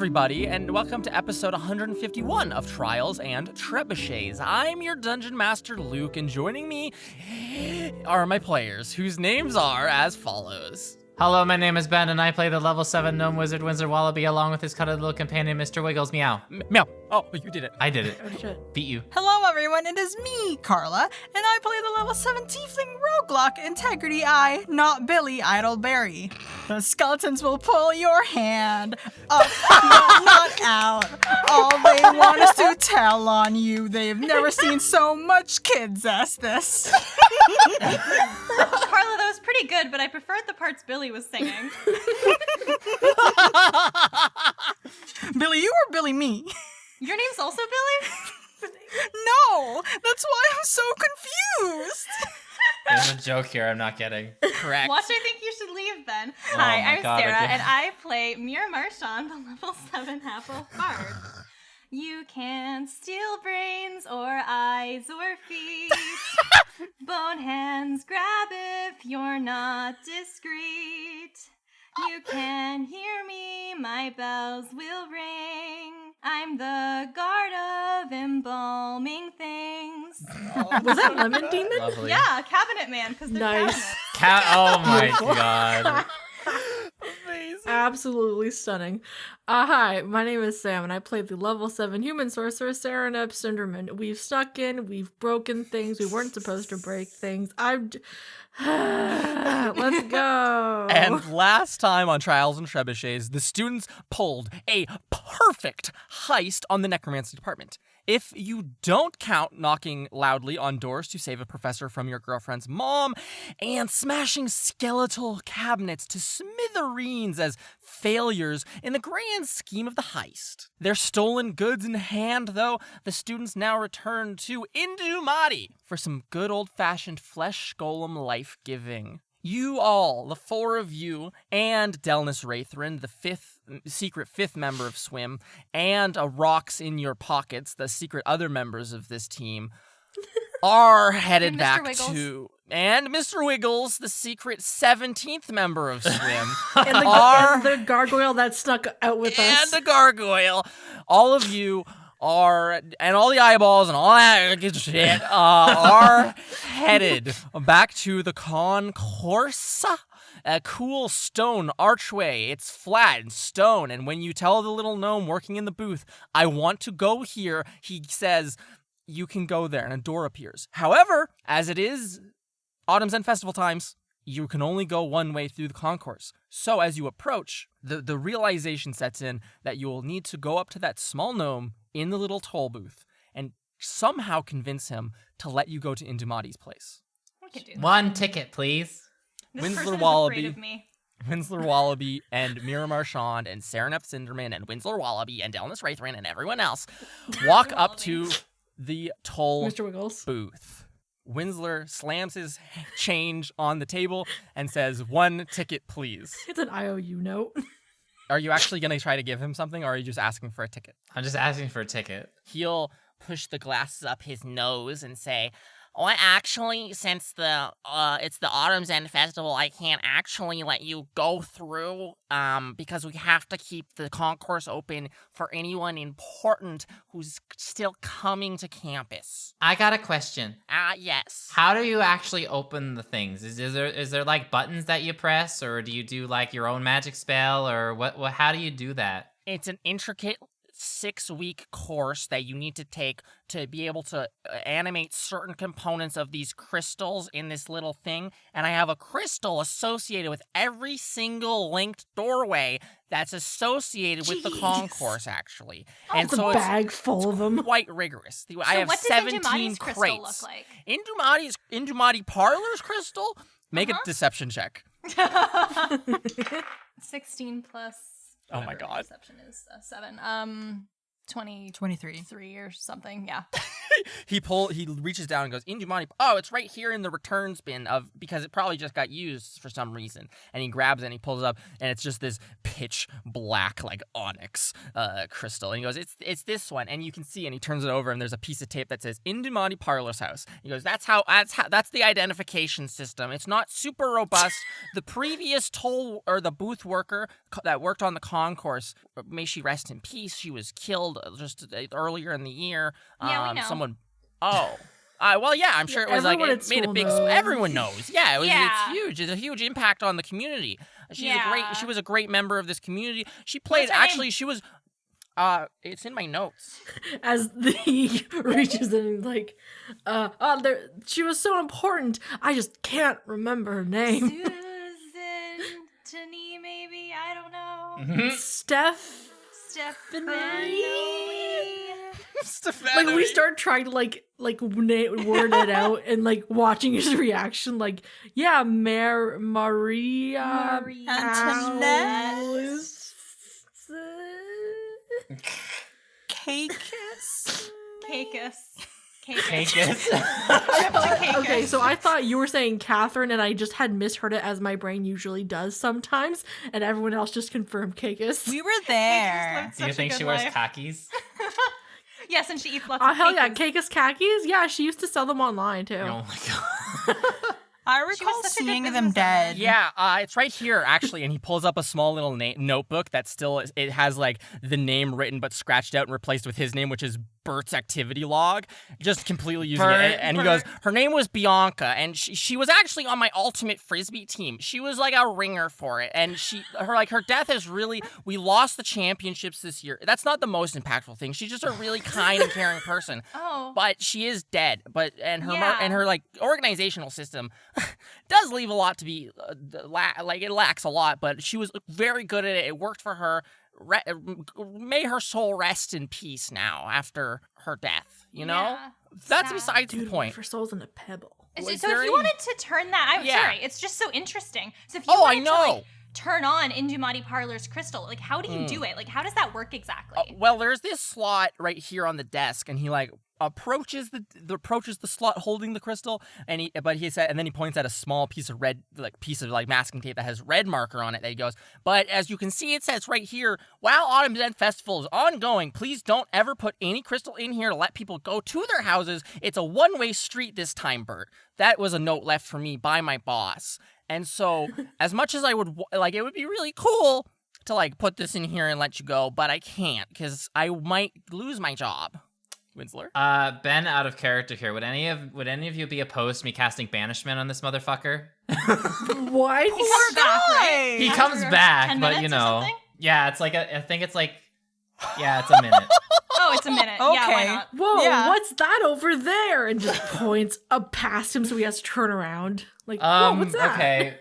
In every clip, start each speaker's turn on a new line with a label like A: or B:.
A: everybody, and welcome to episode 151 of Trials and Trebuchets. I'm your Dungeon Master, Luke, and joining me are my players, whose names are as follows.
B: Hello, my name is Ben, and I play the level 7 gnome wizard Windsor Wallaby along with his cuddly little companion, Mr. Wiggles. Meow.
A: Meow. Oh, you did it.
B: I did it.
C: Oh, shit.
B: Beat you.
C: Hello everyone, it is me, Carla, and I play the level 7 tiefling roguelike Integrity Eye, not Billy Idleberry. The skeletons will pull your hand up, but not out. All they want is to tell on you. They've never seen so much kids as this.
D: Carla, that was pretty good, but I preferred the parts Billy was singing.
C: Billy you or Billy me?
D: Your name's also Billy?
C: No, that's why I'm so confused.
B: There's a joke here I'm not getting.
A: Correct.
D: Watch, I think you should leave then.
B: Oh
D: Hi,
B: my
D: I'm
B: God,
D: Sarah,
B: again.
D: and I play Mira Marchand, the level 7 half-elf bard. You can steal brains or eyes or feet. Bone hands grab if you're not discreet. You can hear me, my bells will ring. I'm the guard of embalming things.
C: Was that Lemon Demon?
B: Lovely.
D: Yeah, cabinet man, because they're
C: Nice.
D: cabinets.
B: Oh my God.
A: Amazing.
E: Absolutely stunning. Hi, my name is Sam, and I play the level 7 human sorcerer, Saranep Cinderman. We've snuck in, we've broken things, we weren't supposed to break things. Let's go.
A: And last time on Trials and Trebuchets, the students pulled a perfect heist on the necromancy department. If you don't count knocking loudly on doors to save a professor from your girlfriend's mom and smashing skeletal cabinets to smithereens as failures in the grand scheme of the heist. Their stolen goods in hand, though, the students now return to Indumati for some good old-fashioned flesh golem life-giving. You all, the four of you, and Delnus Wraithrin, the secret fifth member of Swim, and rocks in your pockets, the secret other members of this team, are headed
D: And Mr.
A: back
D: Wiggles.
A: to... And Mr. Wiggles, the secret 17th member of Swim,
E: and
A: are...
E: the gargoyle that snuck out with
A: and
E: us.
A: the gargoyle. All of you are, and all the eyeballs and all that good shit are headed back to the concourse. A cool stone archway. It's flat and stone, and when you tell the little gnome working in the booth, I want to go here, he says, you can go there, and a door appears. However, as it is Autumn's End Festival times, you can only go one way through the concourse. So as you approach, the realization sets in that you will need to go up to that small gnome in the little toll booth and somehow convince him to let you go to Indumati's place.
D: We can do that.
B: One ticket, please.
D: This
A: Winslow
D: person is
A: Wallaby.
D: afraid of me.
A: Winslow Wallaby and Mira Marchand and Saranep Cinderman and Winslow Wallaby and Delnus Wraithrin and everyone else walk up to the toll
E: Mr. Wiggles.
A: booth. Winslow slams his change on the table and says, "One ticket, please."
E: It's an IOU note.
A: Are you actually going to try to give him something, or are you just asking for a ticket?
B: I'm just asking for a ticket.
A: He'll push the glasses up his nose and say, "Well, actually, since it's the Autumn's End Festival, I can't actually let you go through, because we have to keep the concourse open for anyone important who's still coming to campus."
B: I got a question.
A: Yes.
B: How do you actually open the things? Is there like buttons that you press, or do you do like your own magic spell, or what how do you do that?
A: It's an intricate 6-week course that you need to take to be able to animate certain components of these crystals in this little thing. And I have a crystal associated with every single linked doorway that's associated with the
E: Jeez.
A: concourse, actually.
E: And
A: And
E: it's
A: so
E: a bag full of them.
A: quite rigorous. I
D: So
A: have
D: what does
A: 17
D: Indumati's crystal
A: crates.
D: look like?
A: Indumati Parlor's crystal? Make a
D: Uh-huh.
A: deception check.
D: 16 plus.
A: Oh my
D: whatever
A: God.
D: Deception is 7. 23
C: 23.
D: or something. Yeah.
A: he reaches down and goes, Indumani. Oh, it's right here in the returns bin because it probably just got used for some reason. And he grabs it and he pulls it up, and it's just this pitch black, like onyx crystal. And he goes, it's this one. And you can see, and he turns it over, and there's a piece of tape that says Indumani Parlor's house. He goes, that's the identification system. It's not super robust. The previous toll or the booth worker that worked on the concourse, may she rest in peace. She was killed just earlier in the year.
D: Yeah, we know.
A: Someone. Oh. Well, yeah, I'm sure it was like it made a big. Everyone knows. Yeah, it was.
D: Yeah.
A: It's huge. It's a huge impact on the community. She was a great member of this community. She played.
D: What's her
A: Actually,
D: name?
A: she was. It's in my notes.
E: As he reaches in and like, she was so important. I just can't remember her name.
D: Susan, Denise, maybe, I don't know.
E: Stephanie.
A: Stephanie.
E: Like we start trying to like word it out and like watching his reaction. Like, yeah, Maria
C: Antoinette.
D: Cacus.
E: Okay, so I thought you were saying Catherine, and I just had misheard it as my brain usually does sometimes, and everyone else just confirmed Cacus.
C: We were there.
B: Do you think she wears khakis?
D: Yes, and she eats lots
E: Oh
D: of
E: hell yeah,
D: cakes.
E: Cacus khakis? Yeah, she used to sell them online too.
B: Oh my god.
C: I
D: She
C: recall
D: was such a good
C: seeing them
D: business
C: dead.
A: Yeah, it's right here actually, and he pulls up a small little notebook that still it has like the name written but scratched out and replaced with his name, which is Bert's activity log, just completely using it. And he goes, her name was Bianca, and she was actually on my ultimate frisbee team. She was like a ringer for it, and her death is really, we lost the championships this year. That's not the most impactful thing. She's just a really kind and caring person.
D: Oh.
A: But she is dead. And
D: Yeah.
A: her like organizational system does leave a lot to be it lacks a lot. But she was very good at it. It worked for her. May her soul rest in peace now after her death. You know,
D: Yeah.
A: that's
D: Sad.
A: besides the
E: Dude,
A: point.
E: for souls in a pebble.
A: Was
D: So
A: there
D: if you
A: any-
D: wanted to turn that, I'm
A: Yeah.
D: sorry, it's just so interesting. So if you
A: Oh, I
D: wanted to
A: know.
D: like turn on Indumati Parlor's crystal, like how do you do it? Like how does that work exactly?
A: Well, there's this slot right here on the desk, and he like approaches the slot holding the crystal, and he said, and then he points at a small piece of masking tape that has red marker on it. That he goes, but as you can see, it says right here, while Autumn Zen Festival is ongoing, please don't ever put any crystal in here to let people go to their houses. It's a one-way street this time, Bert. That was a note left for me by my boss. And so, as much as I would like, it would be really cool to like put this in here and let you go, but I can't because I might lose my job. Winsler?
B: Ben, out of character here. Would any of you be opposed to me casting banishment on this motherfucker?
E: What?
D: Poor guy.
B: He
D: After
B: comes back,
D: 10
B: but you
D: minutes or
B: know,
D: something?
B: yeah, it's like I think it's like, yeah, it's a minute.
D: Oh, it's a minute. Yeah, why
C: Okay.
D: not?
E: Whoa,
C: Yeah.
E: what's that over there? And just points up past him so he has to turn around. Like, whoa, what's that?
B: Okay,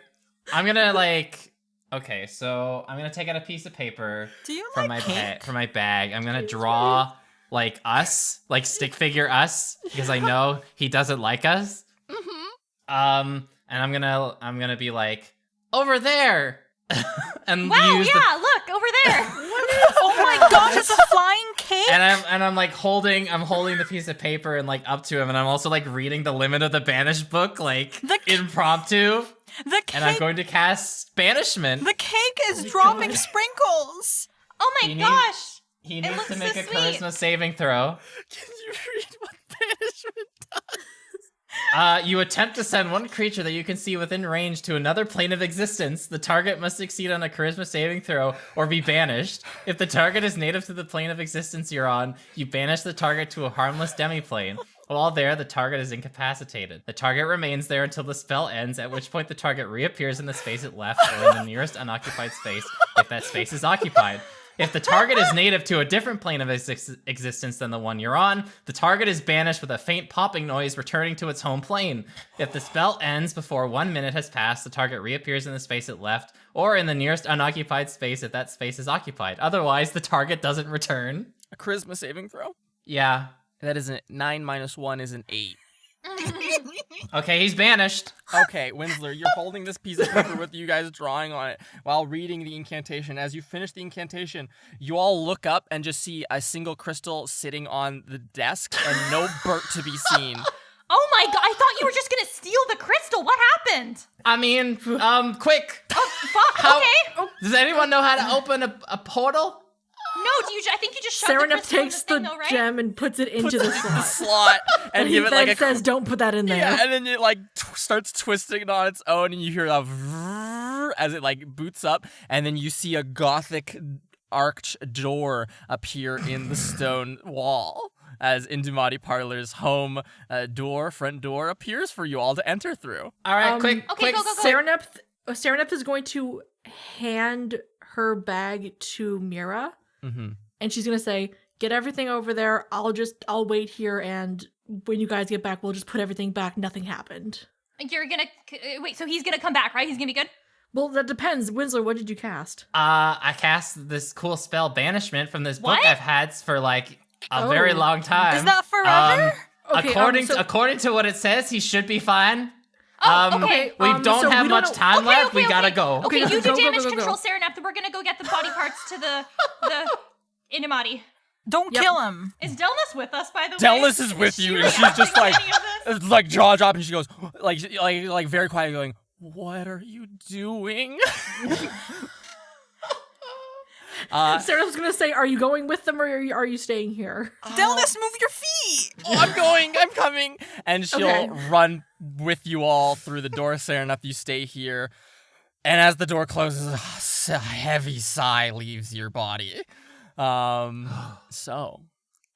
B: I'm gonna like. Okay, so I'm gonna take out a piece of paper
C: Do you
B: from
C: like
B: my
C: cake?
B: from my bag. I'm gonna draw like us, like stick figure us, because I know he doesn't like us. And I'm gonna be like over there, and
D: Wow,
B: use
D: yeah, look, over there.
C: Oh my gosh, it's a flying cake?
B: and I'm like holding the piece of paper and like up to him, and I'm also like reading the limit of the banish book like impromptu,
C: The cake,
B: and I'm going to cast banishment.
C: the cake is dropping sprinkles.
D: Oh my
B: He need-
D: gosh.
B: He
D: It
B: needs
D: looks
B: to make
D: so
B: a
D: sweet.
B: charisma saving throw.
A: Can you read what banishment does?
B: You attempt to send one creature that you can see within range to another plane of existence. The target must succeed on a charisma saving throw or be banished. If the target is native to the plane of existence you're on, you banish the target to a harmless demiplane. While there, the target is incapacitated. The target remains there until the spell ends, at which point the target reappears in the space it left or in the nearest unoccupied space, if that space is occupied. If the target is native to a different plane of existence than the one you're on, the target is banished with a faint popping noise returning to its home plane. If the spell ends before 1 minute has passed, the target reappears in the space it left, or in the nearest unoccupied space if that space is occupied. Otherwise, the target doesn't return.
A: A charisma saving throw?
B: Yeah.
A: That is 9 minus 1 is an 8.
B: Okay, he's banished.
A: Okay, Winsler, you're holding this piece of paper with you guys drawing on it while reading the incantation. As you finish the incantation, you all look up and just see a single crystal sitting on the desk and no Bert to be seen.
D: Oh my god, I thought you were just gonna steal the crystal. What happened?
B: I mean, quick.
D: Oh, fuck, okay.
B: Does anyone know how to open a portal?
D: No, I think you just shoved the
E: Serenep
D: crystal in
E: takes
D: the
E: the
D: thing, though, right?
E: gem and puts it into the slot.
A: slot and
E: he
A: give it
E: then
A: like a
E: says, "Don't put that in there."
A: Yeah, and then it like starts twisting it on its own, and you hear a vrrr as it like boots up, and then you see a gothic arched door appear in the stone wall as Indumati Parlor's home front door appears for you all to enter through.
B: All right, quick.
D: Okay, go.
E: Serenep is going to hand her bag to Mira, and she's gonna say, "Get everything over there. I'll wait here, and when you guys get back, we'll just put everything back. Nothing happened."
D: You're gonna wait. So he's gonna come back, right? He's gonna be good.
E: Well, that depends. Winslow, what did you cast?
B: I cast this cool spell, Banishment, from this book
D: What?
B: I've had for like a very long time.
C: Is that forever?
E: Okay,
B: according to what it says, he should be fine.
D: Oh, okay.
B: We don't
E: so
B: have
E: we don't
B: much
E: know-
B: time left. We gotta go.
D: Okay,
E: Okay,
D: you do
E: go,
D: damage
E: go.
D: control, Serenep. We're gonna go get the body parts to the Inumati.
C: Don't kill him.
D: Is Delmas with us, by the way?
A: Delmas is with you, and she's just like, like jaw dropping. She goes, like very quiet, going, "What are you doing?"
E: Serenep's gonna say, "Are you going with them, or are you staying here?"
C: Delmas, move your feet.
A: "Oh, I'm coming. And she'll run with you all through the door, Serenep. You stay here. And as the door closes, a heavy sigh leaves your body. So,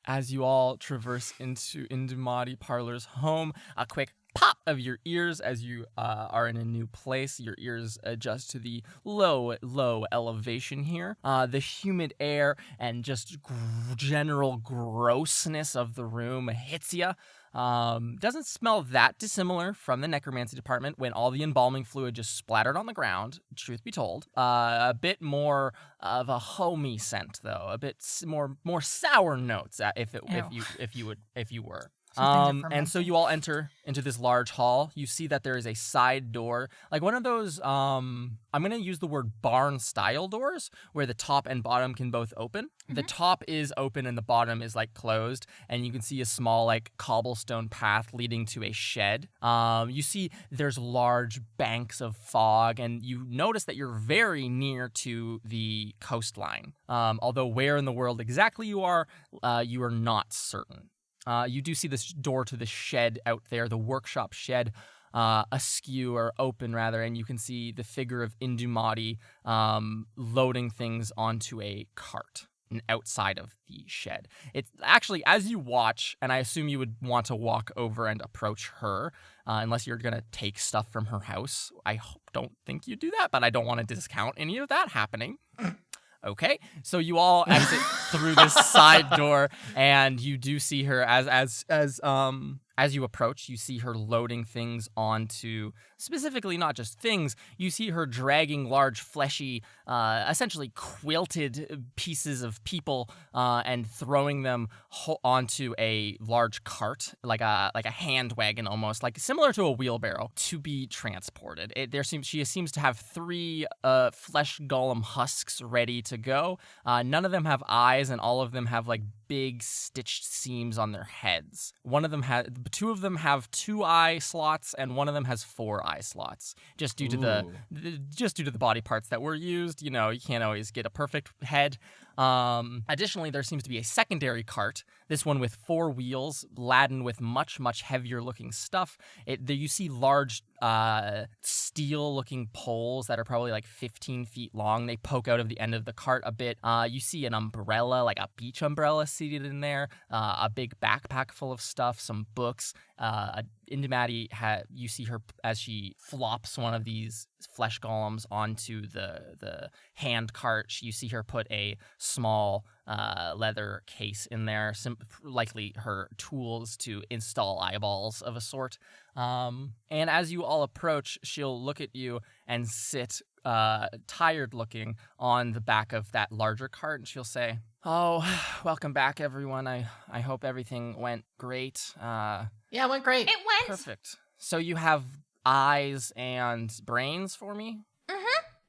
A: as you all traverse into Indumati Parlor's home, a quick pop of your ears as you are in a new place. Your ears adjust to the low elevation here. The humid air and just general grossness of the room hits you. Doesn't smell that dissimilar from the necromancy department when all the embalming fluid just splattered on the ground, truth be told. A bit more of a homey scent though, a bit more sour notes if you were. And so you all enter into this large hall. You see that there is a side door, like one of those, I'm going to use the word barn style doors where the top and bottom can both open. The top is open and the bottom is like closed, and you can see a small like cobblestone path leading to a shed. You see there's large banks of fog, and you notice that you're very near to the coastline. Although where in the world exactly you are not certain. You do see this door to the shed out there, the workshop shed, askew or open rather, and you can see the figure of Indumati loading things onto a cart outside of the shed. It's actually, as you watch, and I assume you would want to walk over and approach her, unless you're going to take stuff from her house. I don't think you do that, but I don't want to discount any of that happening. Okay, so you all exit through this side door, and you do see her as you approach. You see her loading things onto, specifically not just things. You see her dragging large, fleshy, essentially quilted pieces of people, and throwing them onto a large cart, like a hand wagon almost, like similar to a wheelbarrow, to be transported. She seems to have 3 flesh golem husks ready to go. None of them have eyes, and all of them have like big stitched seams on their heads. 2 of them have 2 eye slots, and 1 of them has 4 eye slots. Just due to the body parts that were used, you can't always get a perfect head. Additionally, there seems to be a secondary cart, this one with 4 wheels, laden with much, much heavier looking stuff. You see large steel looking poles that are probably like 15 feet long. They poke out of the end of the cart a bit. You see an umbrella, like a beach umbrella seated in there, a big backpack full of stuff, some books. Indumati, you see her as she flops one of these flesh golems onto the hand cart. You see her put a small leather case in there, likely her tools to install eyeballs of a sort. And as you all approach, she'll look at you and sit tired looking on the back of that larger cart, and she'll say, Oh, welcome back, everyone. I hope everything went great.
B: Yeah, it went great.
D: It went.
A: Perfect. So you have eyes and brains for me?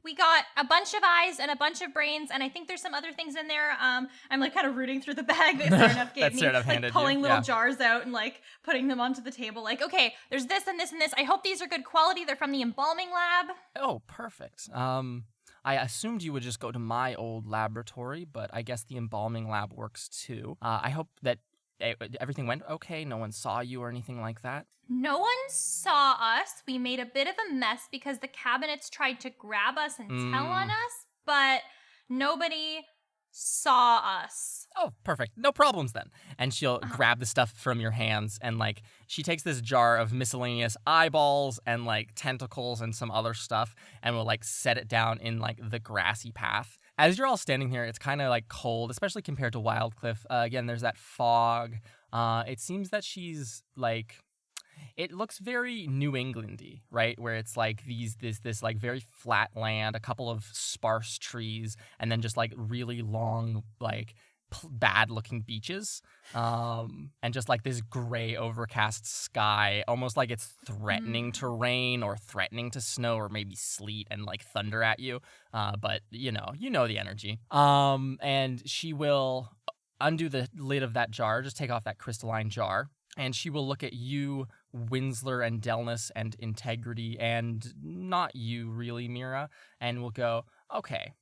D: We got a bunch of eyes and a bunch of brains, and I think there's some other things in there. I'm like kind of rooting through the bag that Serenep gave
A: That
D: me,
A: Serenep
D: like
A: handed you,
D: pulling little
A: yeah.
D: jars out and like putting them onto the table. Like, okay, there's this and this and this. I hope these are good quality. They're from the embalming lab.
A: Oh, perfect. I assumed you would just go to my old laboratory, but I guess the embalming lab works too. I hope that everything went okay. No one saw you or anything like that.
D: No one saw us. We made a bit of a mess because the cabinets tried to grab us and tell on us, but nobody saw us.
A: Oh, perfect. No problems then. And she'll grab the stuff from your hands and like she takes this jar of miscellaneous eyeballs and like tentacles and some other stuff and will like set it down in like the grassy path. As you're all standing here, it's kind of like cold, especially compared to Wildcliff. Again, there's that fog. It seems that she's like it looks very New Englandy, right? Where it's like this like very flat land, a couple of sparse trees, and then just like really long like bad looking beaches, and just like this gray overcast sky, almost like it's threatening to rain or threatening to snow or maybe sleet and like thunder at you. But you know the energy. And she will undo the lid of that jar, just take off that crystalline jar. And she will look at you, Winsler, and Delnus, and Integrity, and not you, really, Mira, and will go, okay,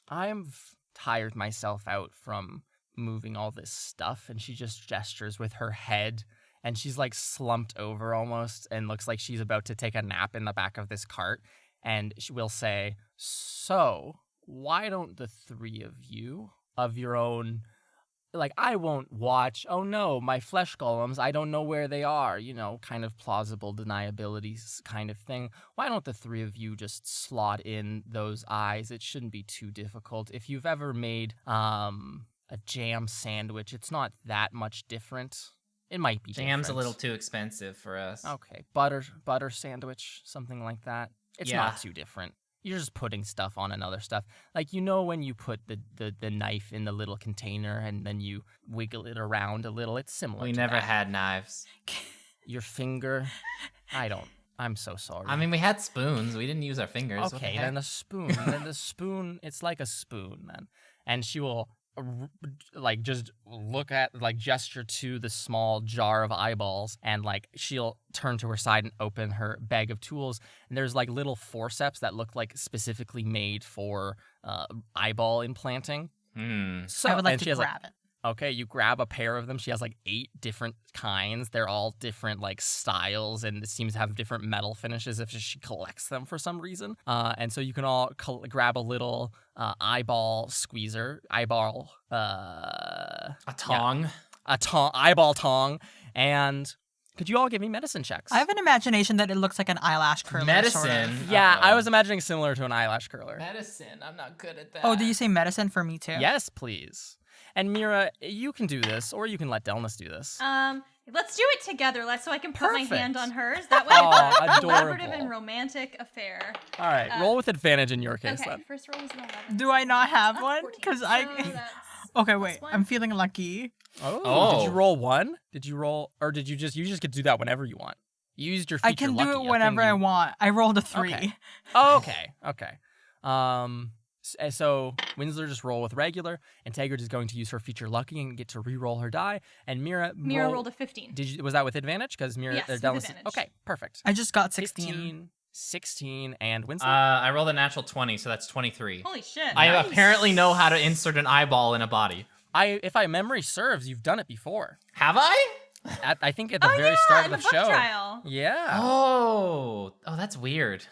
A: I've tired myself out from moving all this stuff. And she just gestures with her head, and she's like slumped over almost, and looks like she's about to take a nap in the back of this cart. And she will say, so, why don't the three of you, of your own... Like, I won't watch, oh no, my flesh golems, I don't know where they are, kind of plausible deniability kind of thing. Why don't the three of you just slot in those eyes? It shouldn't be too difficult. If you've ever made a jam sandwich, it's not that much different. It might be
B: Jam's
A: different.
B: a little too expensive for us.
A: Okay, butter sandwich, something like that. It's not too different. You're just putting stuff on another stuff. Like, when you put the knife in the little container and then you wiggle it around a little, it's similar
B: We
A: to
B: never
A: that.
B: had knives.
A: Your finger? I'm so sorry.
B: I mean, we had spoons. We didn't use our fingers. What the
A: Okay,
B: heck?
A: then the spoon, it's like a spoon then. And she will like just look at like gesture to the small jar of eyeballs, and like she'll turn to her side and open her bag of tools, and there's like little forceps that look like specifically made for eyeball implanting. So
C: I would like
A: and she
C: to
A: has,
C: grab it.
A: Okay, you grab a pair of them. She has like 8 different kinds. They're all different like styles, and it seems to have different metal finishes if she collects them for some reason. And so you can all grab a little eyeball squeezer,
B: A tong.
A: eyeball tong, and could you all give me medicine checks?
C: I have an imagination that it looks like an eyelash curler.
B: Medicine.
C: Sort of.
A: Yeah,
B: Uh-oh.
A: I was imagining similar to an eyelash curler.
B: Medicine. I'm not good at that.
C: Oh, did you say medicine for me too?
A: Yes, please. And Mira, you can do this, or you can let Delnus do this.
D: Let's do it together, so I can put my hand
A: Perfect.
D: on hers. That way
A: Aw,
D: it's a collaborative
A: adorable.
D: and romantic affair.
A: All right, roll with advantage in your case
D: Okay,
A: then.
D: first roll was an 11.
C: Do I not have
D: That's
C: one?
D: 14.
C: Because
D: So
C: I.
D: that's
C: Okay, wait.
D: one.
C: I'm feeling lucky.
A: Oh, did you roll 1? Did you roll, or did you just get to do that whenever you want? You used your feature
C: I can do
A: lucky,
C: it whenever I want. I rolled a 3.
A: Okay. Oh, okay. So Winsler just roll with regular, and Taggart is going to use her feature lucky and get to re-roll her die. And Mira
D: rolled a 15.
A: Was that with advantage? Because Mira,
D: Yes, with
A: Dallas.
D: advantage.
A: Okay, perfect.
C: I just got 16.
A: 15, 16, and Winsler.
B: I rolled a natural 20, so that's 23.
D: Holy shit.
B: I
A: Nice.
B: apparently know how to insert an eyeball in a body.
A: If my memory serves, you've done it before.
B: Have I?
A: I think at the very start of
D: in
A: the
D: the book
A: show.
D: trial.
A: Yeah.
B: Oh, that's weird.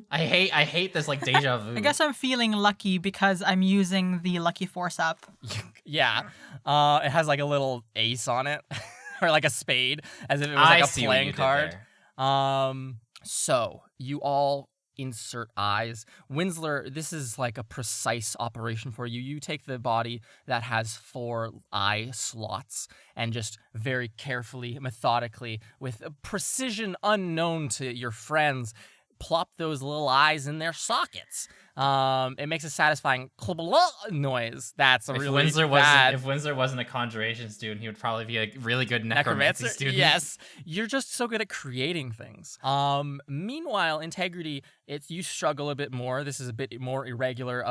B: I hate this like deja vu.
C: I guess I'm feeling lucky because I'm using the lucky force up.
A: Yeah. It has like a little ace on it, or like a spade, as if it was
B: I
A: like a
B: see what
A: playing
B: you did
A: card.
B: there.
A: So you all insert eyes. Winsler, this is like a precise operation for you. You take the body that has 4 eye slots and just very carefully, methodically, with a precision unknown to your friends, plop those little eyes in their sockets. It makes a satisfying noise. That's a really bad.
B: If Winslow wasn't a conjuration student, he would probably be a really good necromancy student.
A: Yes, you're just so good at creating things. Meanwhile, integrity, you struggle a bit more. This is a bit more irregular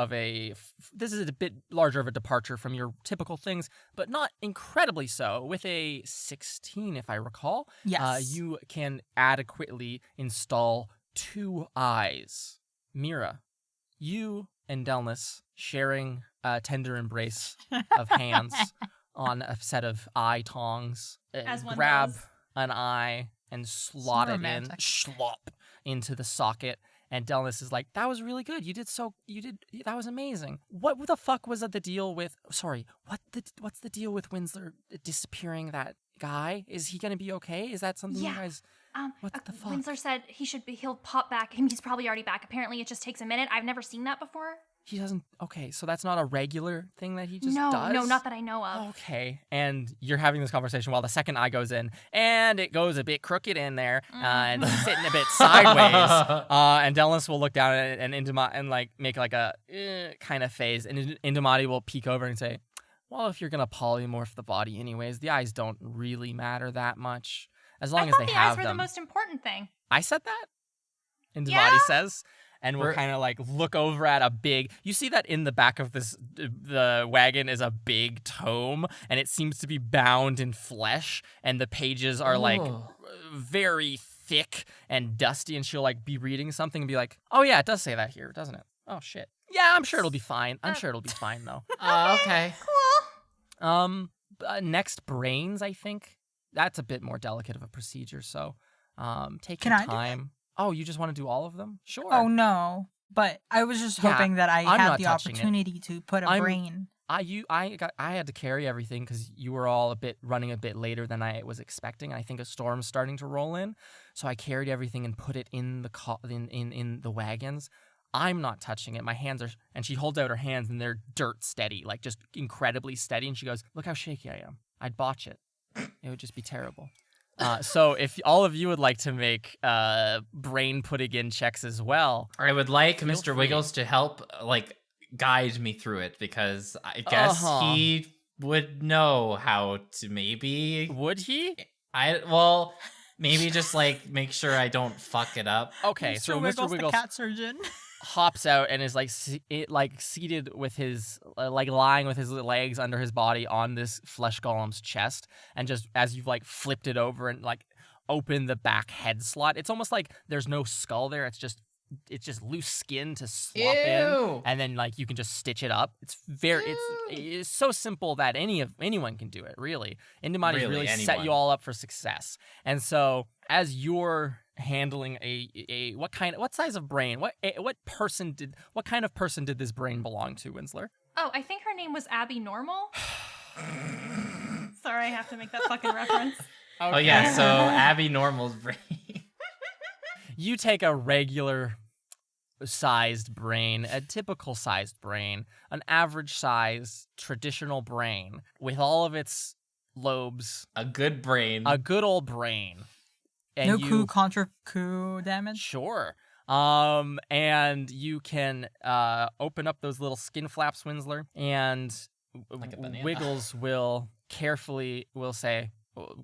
A: this is a bit larger of a departure from your typical things, but not incredibly so. With a 16, if I recall,
C: Yes.
A: you can adequately install 2 eyes. Mira, you and Delnus sharing a tender embrace of hands on a set of eye tongs.
D: As one
A: Grab
D: does.
A: an eye and slot it in,
C: romantic.
A: schlop into the socket. And Delnus is like, that was really good. That was amazing. What the fuck was the deal with, what's the deal with Winslow disappearing that guy? Is he going to be okay? Is that something you guys... What the fuck?
D: Winslow said he'll pop back. He's probably already back. Apparently, it just takes a minute. I've never seen that before.
A: He doesn't. Okay, so that's not a regular thing that he just
D: No,
A: does?
D: not that I know of.
A: Okay, and you're having this conversation while the second eye goes in, and it goes a bit crooked in there, and sitting a bit sideways. And Delnus will look down at it and like make like a kind of phase, and Indamati will peek over and say, "Well, if you're gonna polymorph the body anyways, the eyes don't really matter that much, as long
D: I
A: as
D: thought
A: they
D: the eyes
A: have
D: were
A: them."
D: the most important thing.
A: I said that? Indamati
D: Yeah?
A: says. And we'll kind of like look over at a big. You see that in the back of the wagon is a big tome, and it seems to be bound in flesh, and the pages are like very thick and dusty. And she'll like be reading something and be like, "Oh yeah, it does say that here, doesn't it? Oh shit. Yeah, I'm sure it'll be fine. I'm sure it'll be fine though."
B: Okay.
D: Cool.
A: Next, brains. I think that's a bit more delicate of a procedure. So, take
C: Can
A: your
C: I do
A: time. Oh, you just want to do all of them? Sure.
C: Oh no. But I was just
A: Yeah,
C: hoping that I
A: I'm
C: had
A: not
C: the
A: touching it.
C: opportunity to put a brain.
A: I had to carry everything because you were all running a bit later than I was expecting. I think a storm's starting to roll in, so I carried everything and put it in the in the wagons. I'm not touching it. My hands are, and she holds out her hands and they're dirt steady, like just incredibly steady. And she goes, "Look how shaky I am. I'd botch it. It would just be terrible." So if all of you would like to make brain putting in checks as well,
B: I would like
A: Feel
B: Mr.
A: free.
B: Wiggles to help, like, guide me through it, because I guess he would know how to maybe.
A: would he?
B: Maybe just like make sure I don't fuck it up.
A: Okay, so Mr.
C: the
A: Wiggles
C: cat surgeon.
A: hops out and is like seated with his like lying with his legs under his body on this flesh golem's chest, and just as you've like flipped it over and like opened the back head slot, it's almost like there's no skull there. It's just loose skin to slop in, and then like you can just stitch it up. It's so simple that anyone can do it. Really, Indamati's really set you
B: anyone.
A: all up for success. And so as you're handling what size of brain, what kind of person did this brain belong to, Winsler?
D: Oh, I think her name was Abby Normal. Sorry, I have to make that fucking reference.
B: Oh yeah, so Abby Normal's brain.
A: You take a regular sized brain, a typical sized brain, an average size traditional brain with all of its lobes,
B: A good brain.
A: a good old brain. And
C: No
A: you,
C: coup contra coup damage.
A: Sure. And you can open up those little skin flaps, Winsler, and
B: Like a banana.
A: Wiggles will say,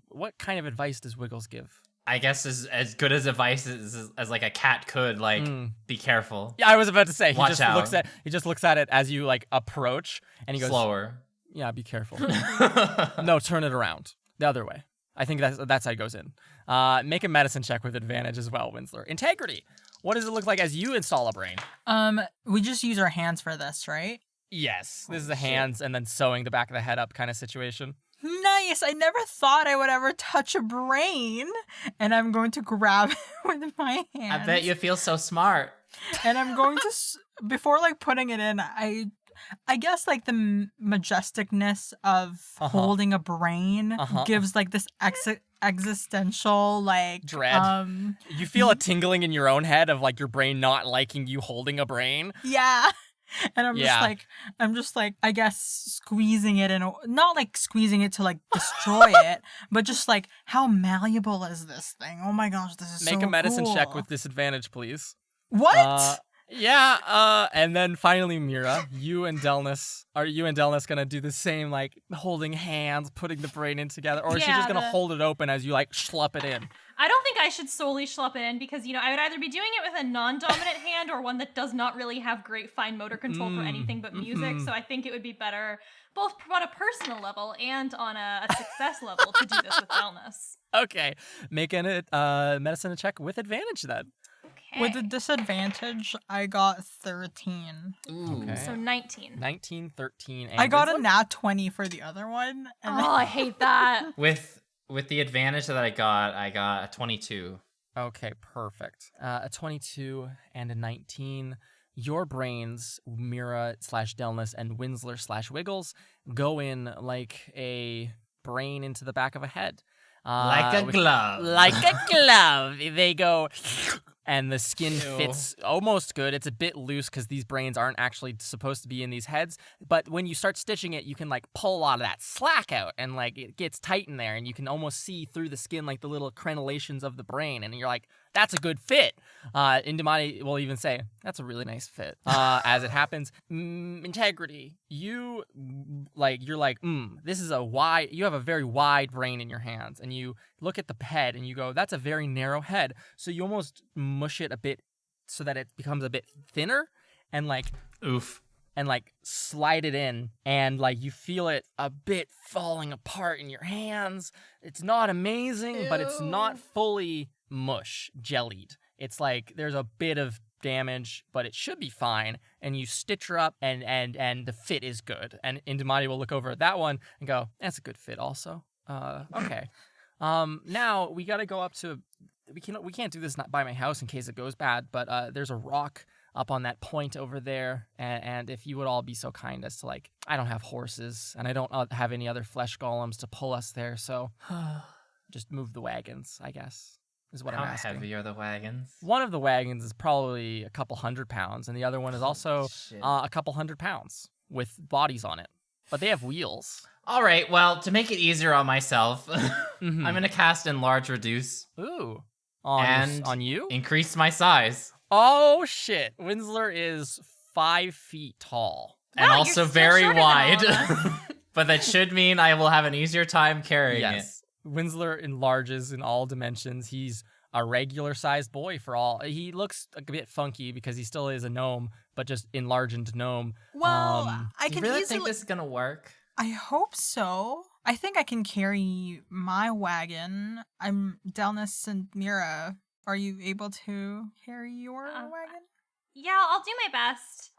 A: what kind of advice does Wiggles give?
B: I guess as good as advice as like a cat could, like, be careful.
A: Yeah, I was about to say, he
B: Watch
A: just
B: out.
A: looks at it as you like approach, and he goes,
B: Slower.
A: "Yeah, be careful." No, turn it around the other way. I think that's how it goes in. Make a medicine check with advantage as well, Winsler. Integrity. What does it look like as you install a brain?
C: We just use our hands for this, right?
A: Yes, this is the hands and then sewing the back of the head up kind of situation.
C: Nice. I never thought I would ever touch a brain, and I'm going to grab it with my hands.
B: I bet you feel so smart.
C: And I'm going to before like putting it in, I guess like the majesticness of holding a brain gives like this existential like
A: dread. You feel a tingling in your own head of like your brain not liking you holding a brain.
C: Yeah. And I'm just like, I guess squeezing it not like squeezing it to like destroy it, but just like, how malleable is this thing? Oh my gosh, this is so
A: Make a medicine check
C: cool.
A: with disadvantage, please.
C: What?
A: And then finally, Mira, you and Delnus gonna do the same, like holding hands, putting the brain in together, or is she just gonna hold it open as you like schlup it in?
D: I don't think I should solely schlup it in because, I would either be doing it with a non-dominant hand or one that does not really have great fine motor control for anything but music. So I think it would be better both on a personal level and on a success level to do this with Delnus.
A: Okay, make a medicine check with advantage then.
D: Okay.
C: With a disadvantage, I got 13.
B: Ooh.
A: Okay.
D: So 19.
A: 19, 13, and
C: I got a
A: Winslow?
C: nat 20 for the other one. And
D: Oh, I hate that.
B: With the advantage that I got a 22.
A: Okay, perfect. A 22 and a 19. Your brains, Mira / Delnus and Winsler / Wiggles, go in like a brain into the back of a head.
B: Like a glove.
A: Like a glove. They go, and the skin
B: Ew.
A: fits almost good. It's a bit loose because these brains aren't actually supposed to be in these heads. But when you start stitching it, you can like pull a lot of that slack out, and like it gets tight in there, and you can almost see through the skin like the little crenellations of the brain, and you're like, that's a good fit. Indimati will even say, that's a really nice fit. As it happens, Integrity, you're like, this is you have a very wide brain in your hands, and you look at the head and you go, that's a very narrow head. So you almost mush it a bit so that it becomes a bit thinner, and like,
B: Oof.
A: and like slide it in, and like you feel it a bit falling apart in your hands. It's not amazing, but it's not fully mush jellied. It's like there's a bit of damage, but it should be fine. And you stitch her up, and the fit is good. And Indimati will look over at that one and go, that's a good fit also. Okay. Now we gotta go up to. We can't do this not by my house in case it goes bad. But there's a rock up on that point over there, and if you would all be so kind as to like, I don't have horses, and I don't have any other flesh golems to pull us there, so just move the wagons, I guess, is what
B: How
A: I'm asking.
B: heavy are the wagons?
A: One of the wagons is probably a couple 100 pounds, and the other one is also
B: Shit.
A: a couple 100 pounds with bodies on it, but they have wheels.
B: All right, well, to make it easier on myself,
A: Mhm.
B: I'm going to cast Enlarge Reduce.
A: Ooh,
B: And
A: on you?
B: Increase my size.
A: Oh shit! Winsler is 5 feet tall.
B: And
D: Wow, you're
B: also
D: still
B: very
D: shorter than
B: wide.
D: all of us.
B: But that should mean I will have an easier time carrying it.
A: Yes. Winsler enlarges in all dimensions. He's a regular-sized boy for all. He looks a bit funky because he still is a gnome, but just enlarged gnome.
C: Well, I
B: You
C: can
B: really
C: easily.
B: think this is going to work?
C: I hope so. I think I can carry my wagon. I'm Delnus and Mira. Are you able to carry your wagon?
D: Yeah, I'll do my best.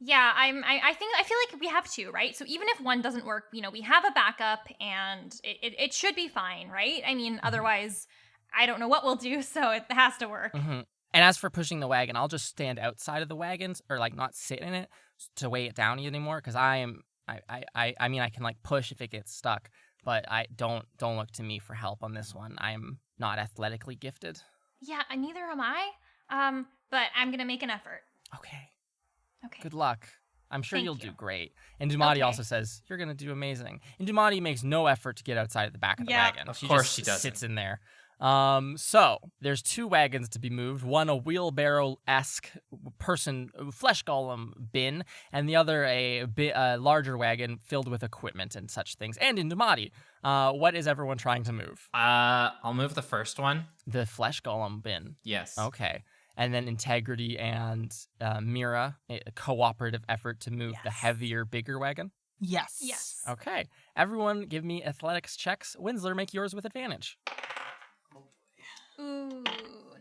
D: Yeah, I feel like we have to, right? So even if one doesn't work, we have a backup, and it should be fine, right? I mean, otherwise, I don't know what we'll do, so it has to work.
A: Mm-hmm. And as for pushing the wagon, I'll just stand outside of the wagons, or like not sit in it to weigh it down anymore, because I mean, I can like push if it gets stuck, but I don't look to me for help on this one. I'm not athletically gifted.
D: Yeah, neither am I. But I'm gonna make an effort.
A: Okay.
D: Okay.
A: Good luck. I'm sure
D: Thank
A: you'll
D: you.
A: do great. And Dumati
D: Okay.
A: also says, you're going to do amazing. And Dumati makes no effort to get outside of the back of the
D: Yeah.
A: wagon.
B: Of course
A: just
B: she doesn't.
A: sits in there. So there's 2 wagons to be moved. One a wheelbarrow-esque person, flesh golem bin, and the other a larger wagon filled with equipment and such things. And in Dumati, what is everyone trying to move?
B: I'll move the first one.
A: The flesh golem bin.
B: Yes.
A: Okay. And then Integrity and Mira, a cooperative effort to move the
C: Yes.
A: heavier, bigger wagon.
C: Yes.
D: Yes.
A: Okay. Everyone give me athletics checks. Winsler, make yours with advantage.
D: Ooh,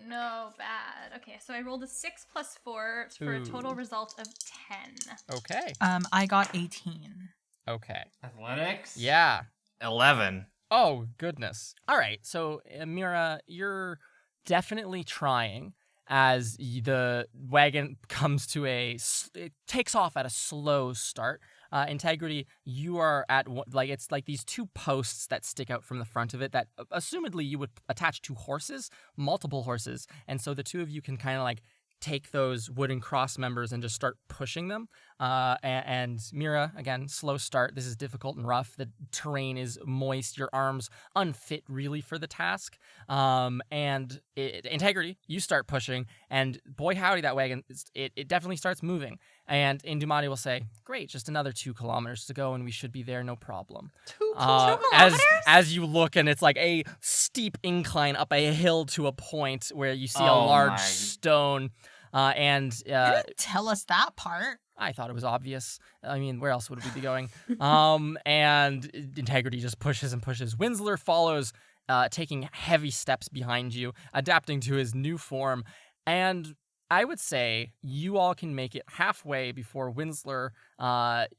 D: no, bad. Okay, so I rolled a 6 plus 4 for a total
A: Ooh.
D: result of 10.
A: Okay.
C: I got 18.
A: Okay.
B: Athletics?
A: Yeah.
B: 11.
A: Oh, goodness. All right. So, Mira, you're definitely trying as the wagon comes to it takes off at a slow start. Integrity, you are at, it's like these 2 posts that stick out from the front of it that assumedly you would attach to horses, multiple horses. And so the 2 of you can kind of like take those wooden cross members and just start pushing them. And Mira, again, slow start. This is difficult and rough. The terrain is moist. Your arms unfit really for the task. Integrity, you start pushing, and boy howdy, that wagon, it definitely starts moving. And Indumati will say, great, just another 2 kilometers to go, and we should be there, no problem.
D: 2 kilometers?
A: As you look, and it's like a steep incline up a hill to a point where you see a
B: Oh
A: large
B: my.
A: stone.
C: You didn't tell us that part.
A: I thought it was obvious. I mean, where else would we be going? And Integrity just pushes and pushes. Winsler follows, taking heavy steps behind you, adapting to his new form. And I would say you all can make it halfway before Winsler,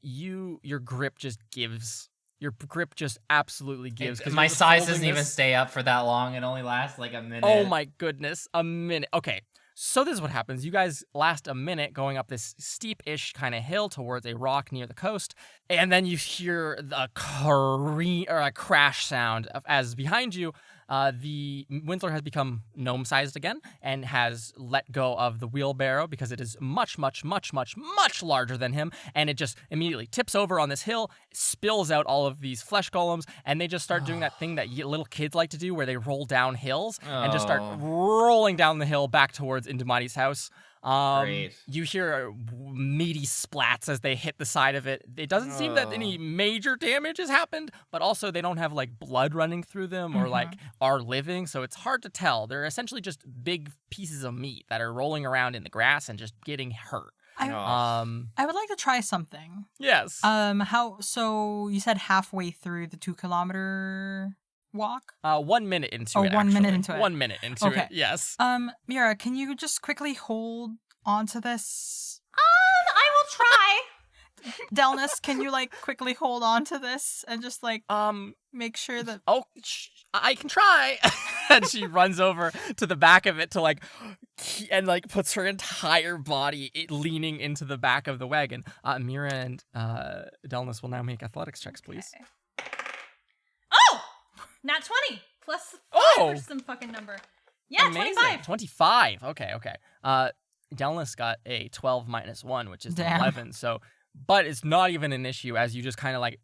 A: your grip just gives. Your grip just absolutely gives. 'Cause
B: My
A: you're just
B: size
A: holding
B: doesn't even
A: this-
B: stay up for that long. It only lasts like a minute.
A: Oh my goodness, a minute. Okay, so this is what happens. You guys last a minute going up this steep-ish kind of hill towards a rock near the coast, and then you hear a crash sound as behind you, the Winsler has become gnome-sized again and has let go of the wheelbarrow because it is much, much, much, much, much larger than him, and it just immediately tips over on this hill, spills out all of these flesh golems, and they just start doing that thing that little kids like to do where they roll down hills and just start rolling down the hill back towards Indumati's house.
B: Great.
A: You hear meaty splats as they hit the side of it. It doesn't seem that any major damage has happened, but also they don't have like blood running through them or like are living, so it's hard to tell. They're essentially just big pieces of meat that are rolling around in the grass and just getting hurt.
C: I would like to try something.
A: Yes.
C: So you said halfway through the 2-kilometer walk?
A: 1 minute into it.
C: 1 minute
A: actually.
C: into it.
A: 1 minute into
C: Okay.
A: it. Yes.
C: Mira, can you just quickly hold onto this?
D: I will try.
C: Delnus, can you like quickly hold onto this and just like make sure that
A: I can try. And she runs over to the back of it to like, and like puts her entire body leaning into the back of the wagon. Mira and Delnus will now make athletics checks, please.
D: Okay. Oh! Nat 20 plus 5 or some fucking number. Yeah,
A: Amazing.
D: 25.
A: 25. Okay. Delnus got a 12 minus 1, which is 11. So, but it's not even an issue as you just kind of like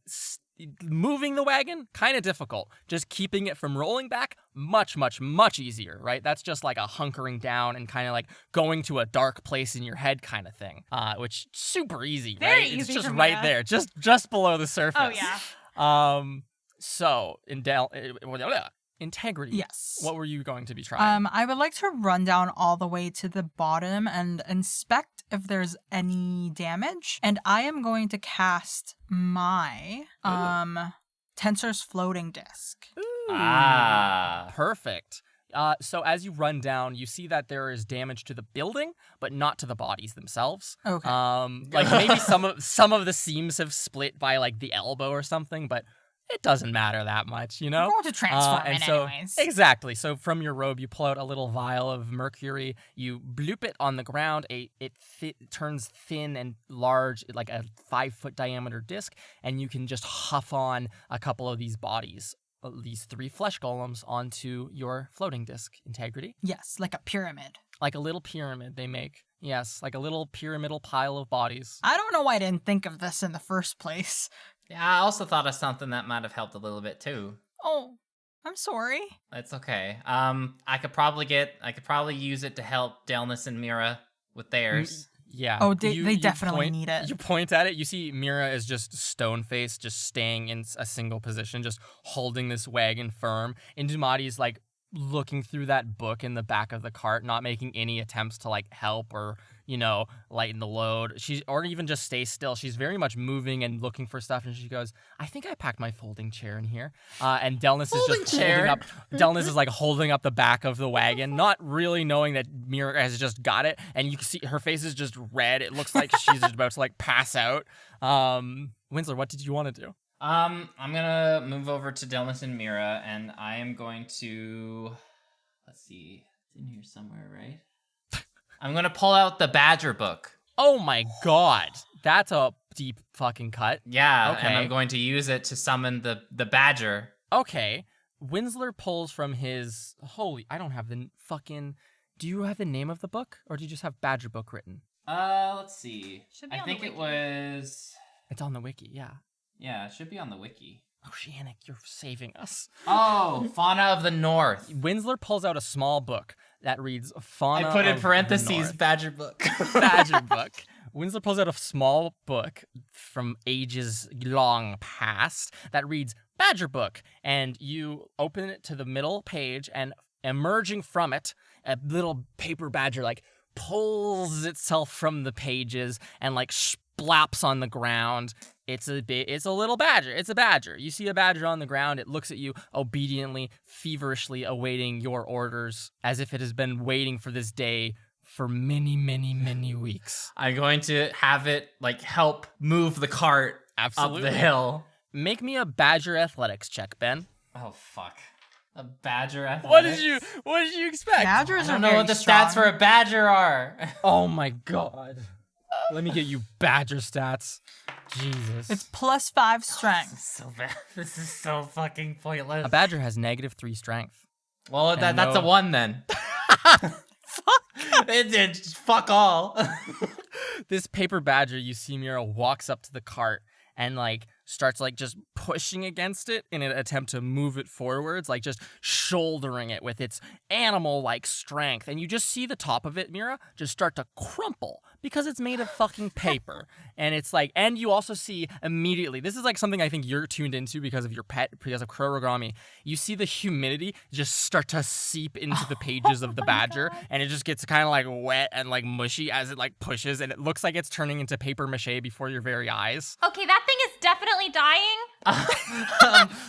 A: moving the wagon, kind of difficult. Just keeping it from rolling back, much, much, much easier, right? That's just like a hunkering down and kind of like going to a dark place in your head kind of thing, which super easy,
D: Very
A: right?
D: easy
A: It's just
D: for
A: right
D: Mira.
A: there, just below the surface.
D: Oh, yeah.
A: So Integrity.
C: yes.
A: What were you going to be trying?
C: I would like to run down all the way to the bottom and inspect if there's any damage. And I am going to cast my Tensor's floating disc.
A: Perfect. So as you run down, you see that there is damage to the building, but not to the bodies themselves.
C: Okay.
A: Like maybe some of the seams have split by like the elbow or something, but it doesn't matter that much, you know?
C: I'm going to transform
A: and
C: it
A: so,
C: anyways.
A: Exactly. So from your robe, you pull out a little vial of mercury. You bloop it on the ground. It turns thin and large, like a 5-foot diameter disc, and you can just huff on a couple of these bodies, these 3 flesh golems, onto your floating disc. Integrity.
C: Yes, like a pyramid.
A: Like a little pyramid they make. Yes, like a little pyramidal pile of bodies.
C: I don't know why I didn't think of this in the first place.
B: Yeah, I also thought of something that might have helped a little bit too.
C: Oh, I'm sorry.
B: It's okay. I could probably use it to help Delnus and Mira with theirs.
A: Yeah.
C: Oh, they definitely
A: point,
C: need it.
A: You point at it. You see Mira is just stone-faced, just staying in a single position, just holding this wagon firm. Indumati is like looking through that book in the back of the cart, not making any attempts to like help or, you know, lighten the load. Or even just stay still. She's very much moving and looking for stuff. And she goes, "I think I packed my folding chair in here." And Delnus is just holding up. Delnus is like holding up the back of the wagon, not really knowing that Mira has just got it. And you can see her face is just red. It looks like she's just about to like pass out. Winsler, what did you want to do?
B: I'm gonna move over to Delnus and Mira, and I am going to, let's see, it's in here somewhere, right? I'm gonna pull out the Badger book.
A: Oh my god, that's a deep fucking cut.
B: Yeah,
A: Okay.
B: and I'm going to use it to summon the Badger.
A: Okay, Winsler pulls from his I don't have the fucking. Do you have the name of the book, or do you just have Badger Book written?
B: Let's see.
D: Should be
B: I
D: on the
B: think it
D: wiki.
B: was.
A: It's on the wiki, yeah.
B: Yeah, it should be on the wiki.
A: Oceanic, you're saving us.
B: Oh, Fauna of the North.
A: Winsler pulls out a small book that reads Fauna
B: I put in
A: of
B: parentheses
A: the North.
B: Badger Book.
A: Badger Book. Winsler pulls out a small book from ages long past that reads Badger Book, and you open it to the middle page, and emerging from it, a little paper badger like pulls itself from the pages and like splaps on the ground. It's a little badger. It's a badger. You see a badger on the ground. It looks at you obediently, feverishly awaiting your orders, as if it has been waiting for this day for many, many, many weeks.
B: I'm going to have it like help move the cart
A: Absolutely.
B: up the hill.
A: Make me a badger athletics check, Ben.
B: Oh fuck. A badger athletics?
A: What did you expect?
C: Badgers
B: I
C: are
B: don't know
C: very
B: what the
C: strong.
B: stats for a badger are.
A: Oh my god. Let me get you badger stats. Jesus.
C: It's +5 strength.
B: So bad. This is so fucking pointless.
A: A badger has -3 strength.
B: Well,
A: And
B: that's a
A: no-
B: 1 then. It fuck all.
A: This paper badger, you see Mira walks up to the cart and like starts like just pushing against it in an attempt to move it forwards, like just shouldering it with its animal like strength. And you just see the top of it, Mira, just start to crumple because it's made of fucking paper. And it's like, and you also see immediately, this is like something I think you're tuned into because of your pet, because of Kurorigami. You see the humidity just start to seep into the pages of the badger, and it just gets kind of like wet and like mushy as it like pushes, and it looks like it's turning into paper mache before your very eyes.
D: Okay, that thing is definitely dying.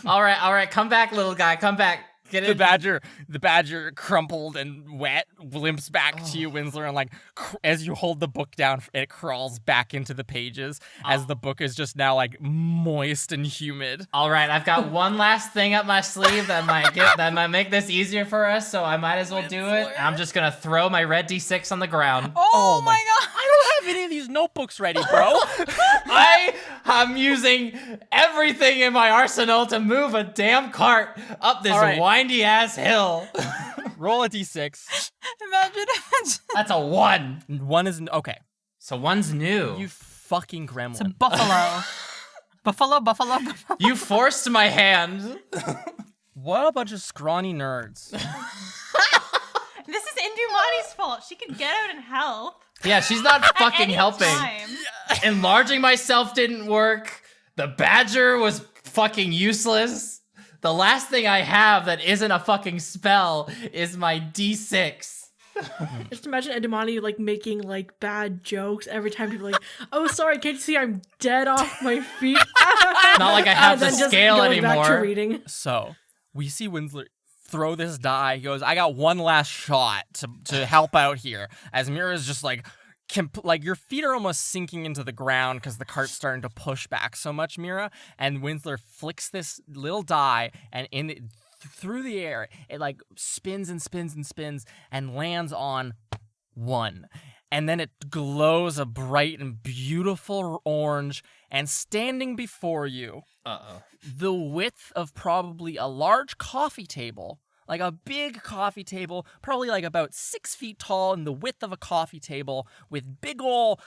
B: All right. Come back, little guy. Come back. Get
A: The
B: it.
A: badger crumpled and wet limps back to you, Winsler, and like as you hold the book down, it crawls back into the pages as the book is just now like moist and humid.
B: All right, I've got one last thing up my sleeve that might make this easier for us, so I might as well do it. I'm just gonna throw my red D6 on the ground.
C: Oh my god!
A: I don't have any of these notebooks ready, bro.
B: I am using everything in my arsenal to move a damn cart up this
A: All right.
B: windy ass hill.
A: Roll a d6.
C: Imagine if it's
B: That's a 1.
A: One is okay.
B: So 1's new.
A: You fucking
C: a
A: gremlin.
C: buffalo. buffalo.
B: You forced my hand.
A: What a bunch of scrawny nerds.
D: This is Indumani's fault. She could get out and help.
B: Yeah, she's not
D: At
B: fucking
D: any
B: helping.
D: time.
B: Enlarging myself didn't work. The badger was fucking useless. The last thing I have that isn't a fucking spell is my D6.
E: Just imagine Edamani like making like bad jokes every time people are like, oh sorry, can't you see I'm dead off my feet?
B: Not like I have
E: And
B: the
E: then just
B: scale
E: going back to
B: anymore.
E: reading.
A: So we see Winsler throw this die. He goes, I got one last shot to help out here. As Mira's just like, like your feet are almost sinking into the ground because the cart's starting to push back so much, Mira. And Winsler flicks this little die, and through the air, it like spins and spins and spins and lands on 1. And then it glows a bright and beautiful orange, and standing before you, the width of probably a large coffee table, like a big coffee table, probably like about 6 feet tall, and the width of a coffee table with big ol'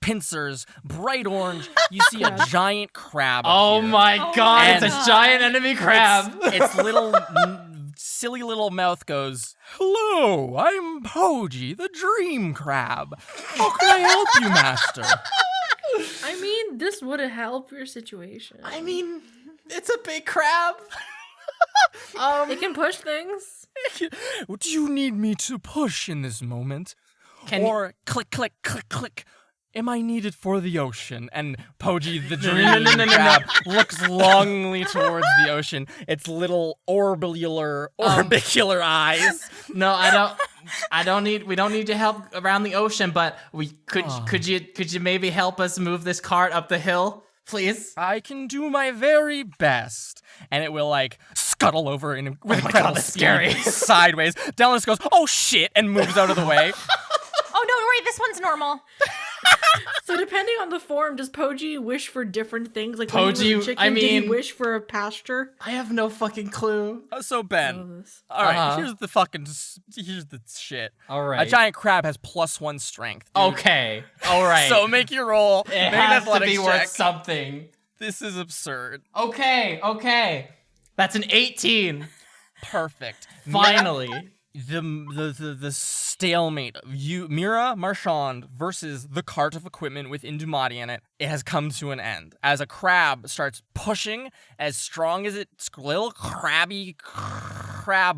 A: pincers, bright orange. You see a giant crab. up
B: Oh
A: here.
B: my
D: Oh
B: god,
A: my
B: it's a
D: God.
B: giant enemy crab.
A: Its little silly little mouth goes, hello, I'm Poji, the dream crab. How can I help you, master?
E: I mean, this would help your situation.
B: I mean, it's a big crab.
E: It can push things.
A: Do you need me to push in this moment?
B: Can you-
A: Or click, click, click, click. Am I needed for the ocean? And Poji, the dream
B: no.
A: crab, looks longingly towards the ocean. Its little orbicular eyes.
B: No, I don't need. We don't need to help around the ocean, but we could you maybe help us move this cart up the hill, please?
A: I can do my very best. And it will like scuttle over with incredible
B: that's
A: speed,
B: scary.
A: sideways. Dallas goes, oh shit, and moves out of the way.
D: Oh, no, worry. This one's normal.
E: So depending on the form, does Poji wish for different things? Like when
B: Poji,
E: he was a chicken,
B: I
E: did
B: mean-
E: he wish for a pasture?
B: I have no fucking clue.
A: So Ben,
E: Oh, this-
A: all right,
B: Uh-huh.
A: here's the shit.
B: All
A: A
B: right.
A: giant crab has +1 strength. Dude.
B: Okay. All right.
A: So make your roll.
B: it
A: Make an
B: has to
A: athletics
B: be
A: check.
B: worth something.
A: This is absurd.
B: Okay. That's an 18.
A: Perfect.
B: Finally.
A: The stalemate of Mira Marchand versus the cart of equipment with Indumati in it, it has come to an end as a crab starts pushing as strong as its little crab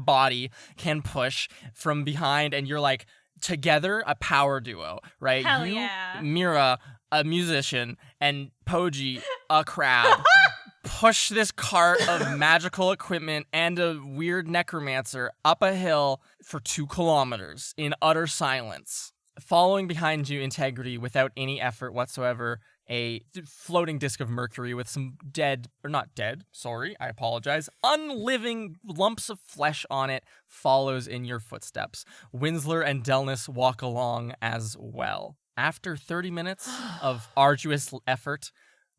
A: body can push from behind, and you're like together a power duo, right?
D: Hell
A: you,
D: yeah.
A: Mira, a musician, and Poji, a crab. Push this cart of magical equipment and a weird necromancer up a hill for 2 kilometers in utter silence. Following behind you, Integrity, without any effort whatsoever, a floating disc of mercury with some unliving lumps of flesh on it follows in your footsteps. Winsler and Delness walk along as well. After 30 minutes of arduous effort,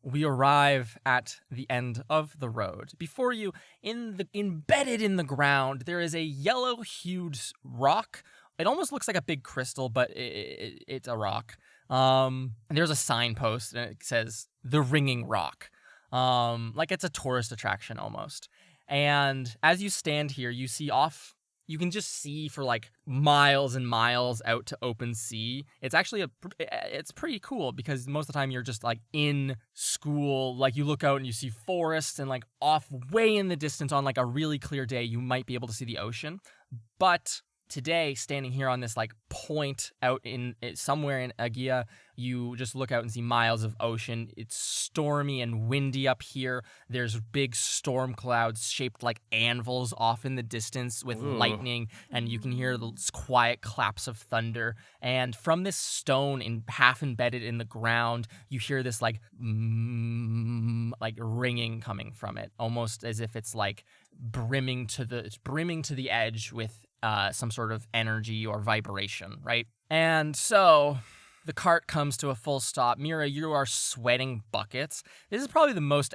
A: we arrive at the end of the road. Before you, embedded in the ground, there is a yellow-hued rock. It almost looks like a big crystal, but it's a rock. And there's a signpost, and it says "The Ringing Rock," like it's a tourist attraction almost. And as you stand here, you see off. You can just see for like miles and miles out to open sea. It's actually it's pretty cool because most of the time you're just like in school, like you look out and you see forests, and like off way in the distance on like a really clear day, you might be able to see the ocean. But today, standing here on this like point out in somewhere in Agia, you just look out and see miles of ocean. It's stormy and windy up here. There's big storm clouds shaped like anvils off in the distance with lightning, and you can hear the quiet claps of thunder. And from this stone half embedded in the ground, you hear this like ringing coming from it, almost as if it's like brimming to the edge with some sort of energy or vibration, right? And so the cart comes to a full stop. Mira, you are sweating buckets. This is probably the most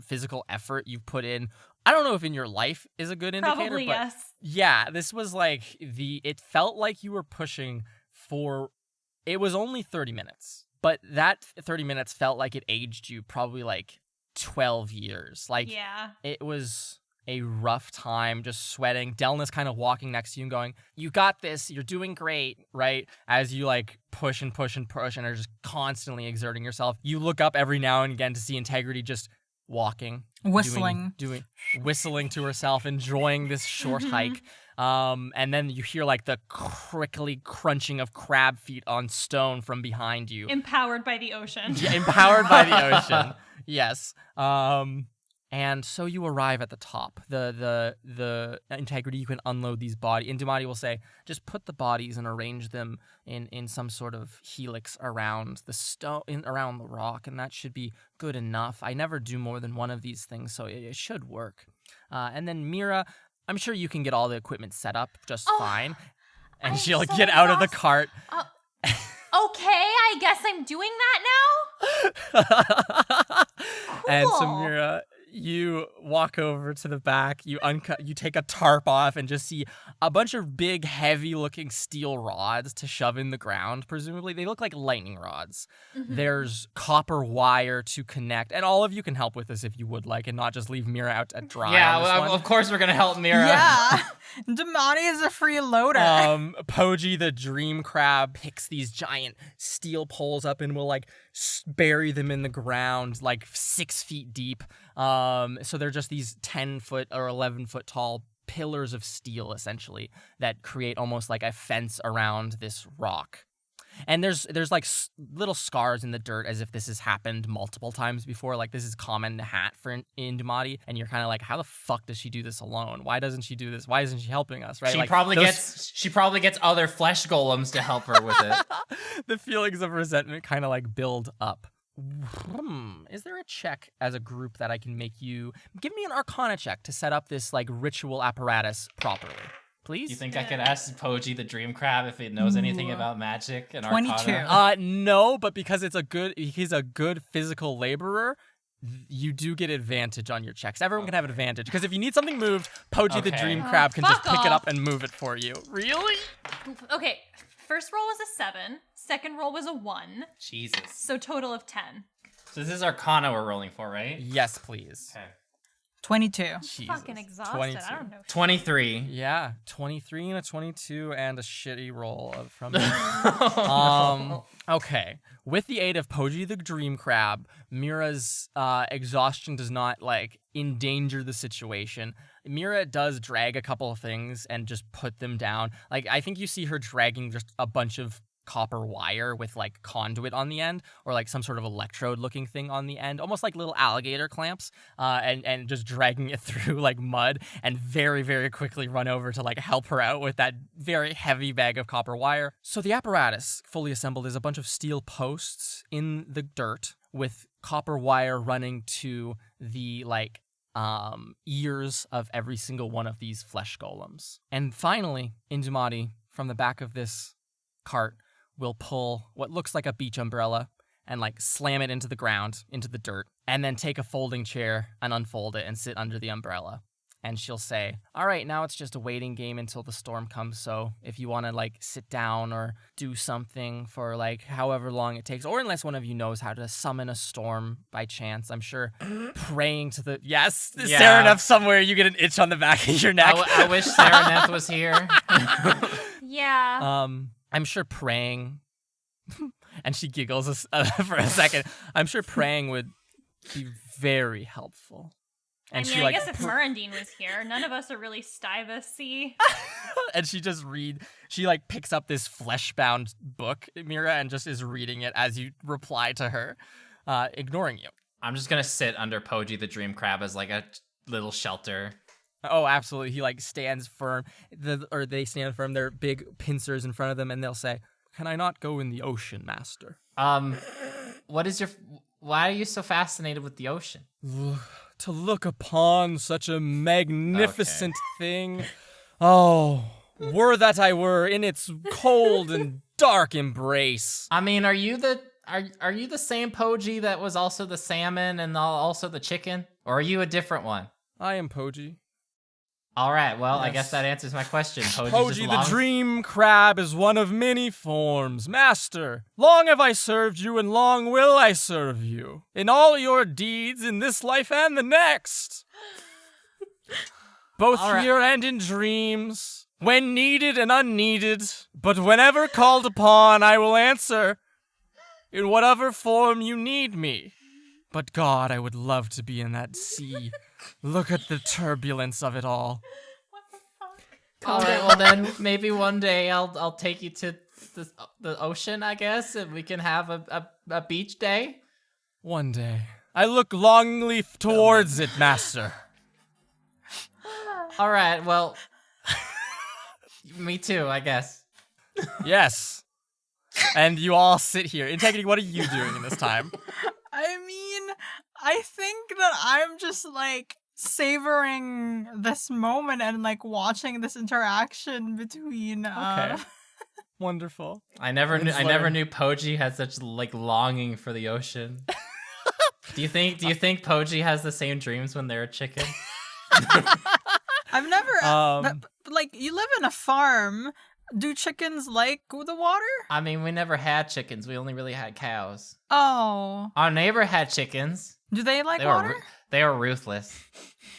A: physical effort you've put in. I don't know if in your life is a good indicator,
D: Probably
A: but
D: yes.
A: yeah, this was like it felt like you were pushing for, it was only 30 minutes, but that 30 minutes felt like it aged you probably like 12 years. Like,
D: Yeah.
A: it was a rough time, just sweating. Delna's kind of walking next to you and going, "You got this, you're doing great," right? As you like push and push and push and are just constantly exerting yourself. You look up every now and again to see Integrity just walking,
C: Whistling.
A: whistling to herself, enjoying this short hike. And then you hear like the crickly crunching of crab feet on stone from behind you.
D: Empowered by the ocean.
A: Yeah, empowered by the ocean. Yes. And so you arrive at the top. The Integrity, you can unload these bodies. Indumati will say, just put the bodies and arrange them in some sort of helix around the stone, around the rock, and that should be good enough. I never do more than one of these things, so it should work. And then Mira, I'm sure you can get all the equipment set up just fine. And
D: I'm
A: she'll
D: so
A: get out of the
D: exhausted.
A: cart.
D: Okay, I guess I'm doing that now.
A: And so
D: Cool.
A: Mira, you walk over to the back, you take a tarp off and just see a bunch of big, heavy-looking steel rods to shove in the ground, presumably. They look like lightning rods.
D: Mm-hmm.
A: There's copper wire to connect, and all of you can help with this if you would like, and not just leave Mira out at dry
B: Yeah,
A: on this
B: well,
A: one.
B: of course we're gonna help Mira.
C: Yeah. Damani is a freeloader.
A: Poji, the dream crab, picks these giant steel poles up and will like bury them in the ground like 6 feet deep. So they're just these 10-foot or 11-foot tall pillars of steel, essentially, that create almost like a fence around this rock. And there's like little scars in the dirt as if this has happened multiple times before. Like, this is common hat for Indumati, and you're kind of like, how the fuck does she do this alone? Why doesn't she do this? Why isn't she helping us? Right?
B: She
A: Like,
B: probably
A: those-
B: gets other flesh golems to help her with it.
A: the feelings of resentment kind of like build up. Is there a check as a group that I can make you give me an Arcana check to set up this like ritual apparatus properly, please.
B: You think I could ask Poji the dream crab if it knows anything about magic and
C: 22.
B: Arcana?
A: No, but because he's a good physical laborer, you do get advantage on your checks. Everyone can have an advantage because if you need something moved, Poji the
B: Okay.
A: dream crab can just
D: fuck
A: pick it up
D: off.
A: and move it for you. Really?
D: Okay, first roll was a 7. Second roll was a 1.
B: Jesus.
D: So total of 10.
B: So this is Arcana we're rolling for, right?
A: Yes, please.
B: Okay.
C: 22.
A: Jesus.
D: Fucking exhausted.
A: 22.
D: I don't know.
B: 23.
A: Yeah, 23 and a 22 and a shitty roll from me. Okay. With the aid of Poji the Dream Crab, Mira's exhaustion does not endanger the situation. Mira does drag a couple of things and just put them down. I think you see her dragging just a bunch of copper wire with conduit on the end or some sort of electrode looking thing on the end, almost like little alligator clamps, and just dragging it through mud and very, very quickly run over to help her out with that very heavy bag of copper wire. So the apparatus fully assembled is a bunch of steel posts in the dirt with copper wire running to the ears of every single one of these flesh golems. And finally, Indumati, from the back of this cart, will pull what looks like a beach umbrella and slam it into the ground, into the dirt, and then take a folding chair and unfold it and sit under the umbrella. And she'll say, all right, now it's just a waiting game until the storm comes. So if you want to sit down or do something for however long it takes, or unless one of you knows how to summon a storm by chance, I'm sure praying to the, yes,
B: Yeah.
A: Sereneth somewhere, you get an itch on the back of your neck.
B: I wish Sereneth was here.
D: Yeah.
A: I'm sure praying, and she giggles for a second. I'm sure praying would be very helpful. And
D: I mean, I guess if Murandine was here, none of us are really Stuyvesant.
A: and she just she picks up this flesh-bound book, Mira, and just is reading it as you reply to her, ignoring you.
B: I'm just gonna sit under Poji the dream crab as a little shelter.
A: Oh, absolutely. He stands firm, or they stand firm. Their big pincers in front of them, and they'll say, "Can I not go in the ocean, master?"
B: Why are you so fascinated with the ocean?
A: To look upon such a magnificent thing. Oh, were that I were in its cold and dark embrace.
B: I mean, are you the same Poji that was also the salmon and also the chicken, or are you a different one?
A: I am Poji.
B: All right, well, I
A: Yes.
B: guess that answers my question.
A: Poji the dream crab is one of many forms. Master, long have I served you and long will I serve you. In all your deeds in this life and the next. Both
B: All right.
A: here and in dreams. When needed and unneeded. But whenever called upon, I will answer. In whatever form you need me. But God, I would love to be in that sea. Look at the turbulence of it all.
B: All right, well then maybe one day I'll take you to the ocean, I guess, and we can have a beach day.
A: One day. I look longingly towards it, master.
B: All right, well, me too, I guess.
A: Yes. And you all sit here. Integrity, what are you doing in this time?
C: I mean, I think that I'm just savoring this moment and watching this interaction between
A: Okay. Wonderful.
B: I never
A: Winsler.
B: knew Poji had such longing for the ocean. Do you think Poji has the same dreams when they're a chicken?
C: I've never
A: Um,
C: you live in a farm. Do chickens like the water?
B: I mean, we never had chickens. We only really had cows.
C: Oh.
B: Our neighbor had chickens.
C: Do they like
B: They
C: water?
B: they were ruthless.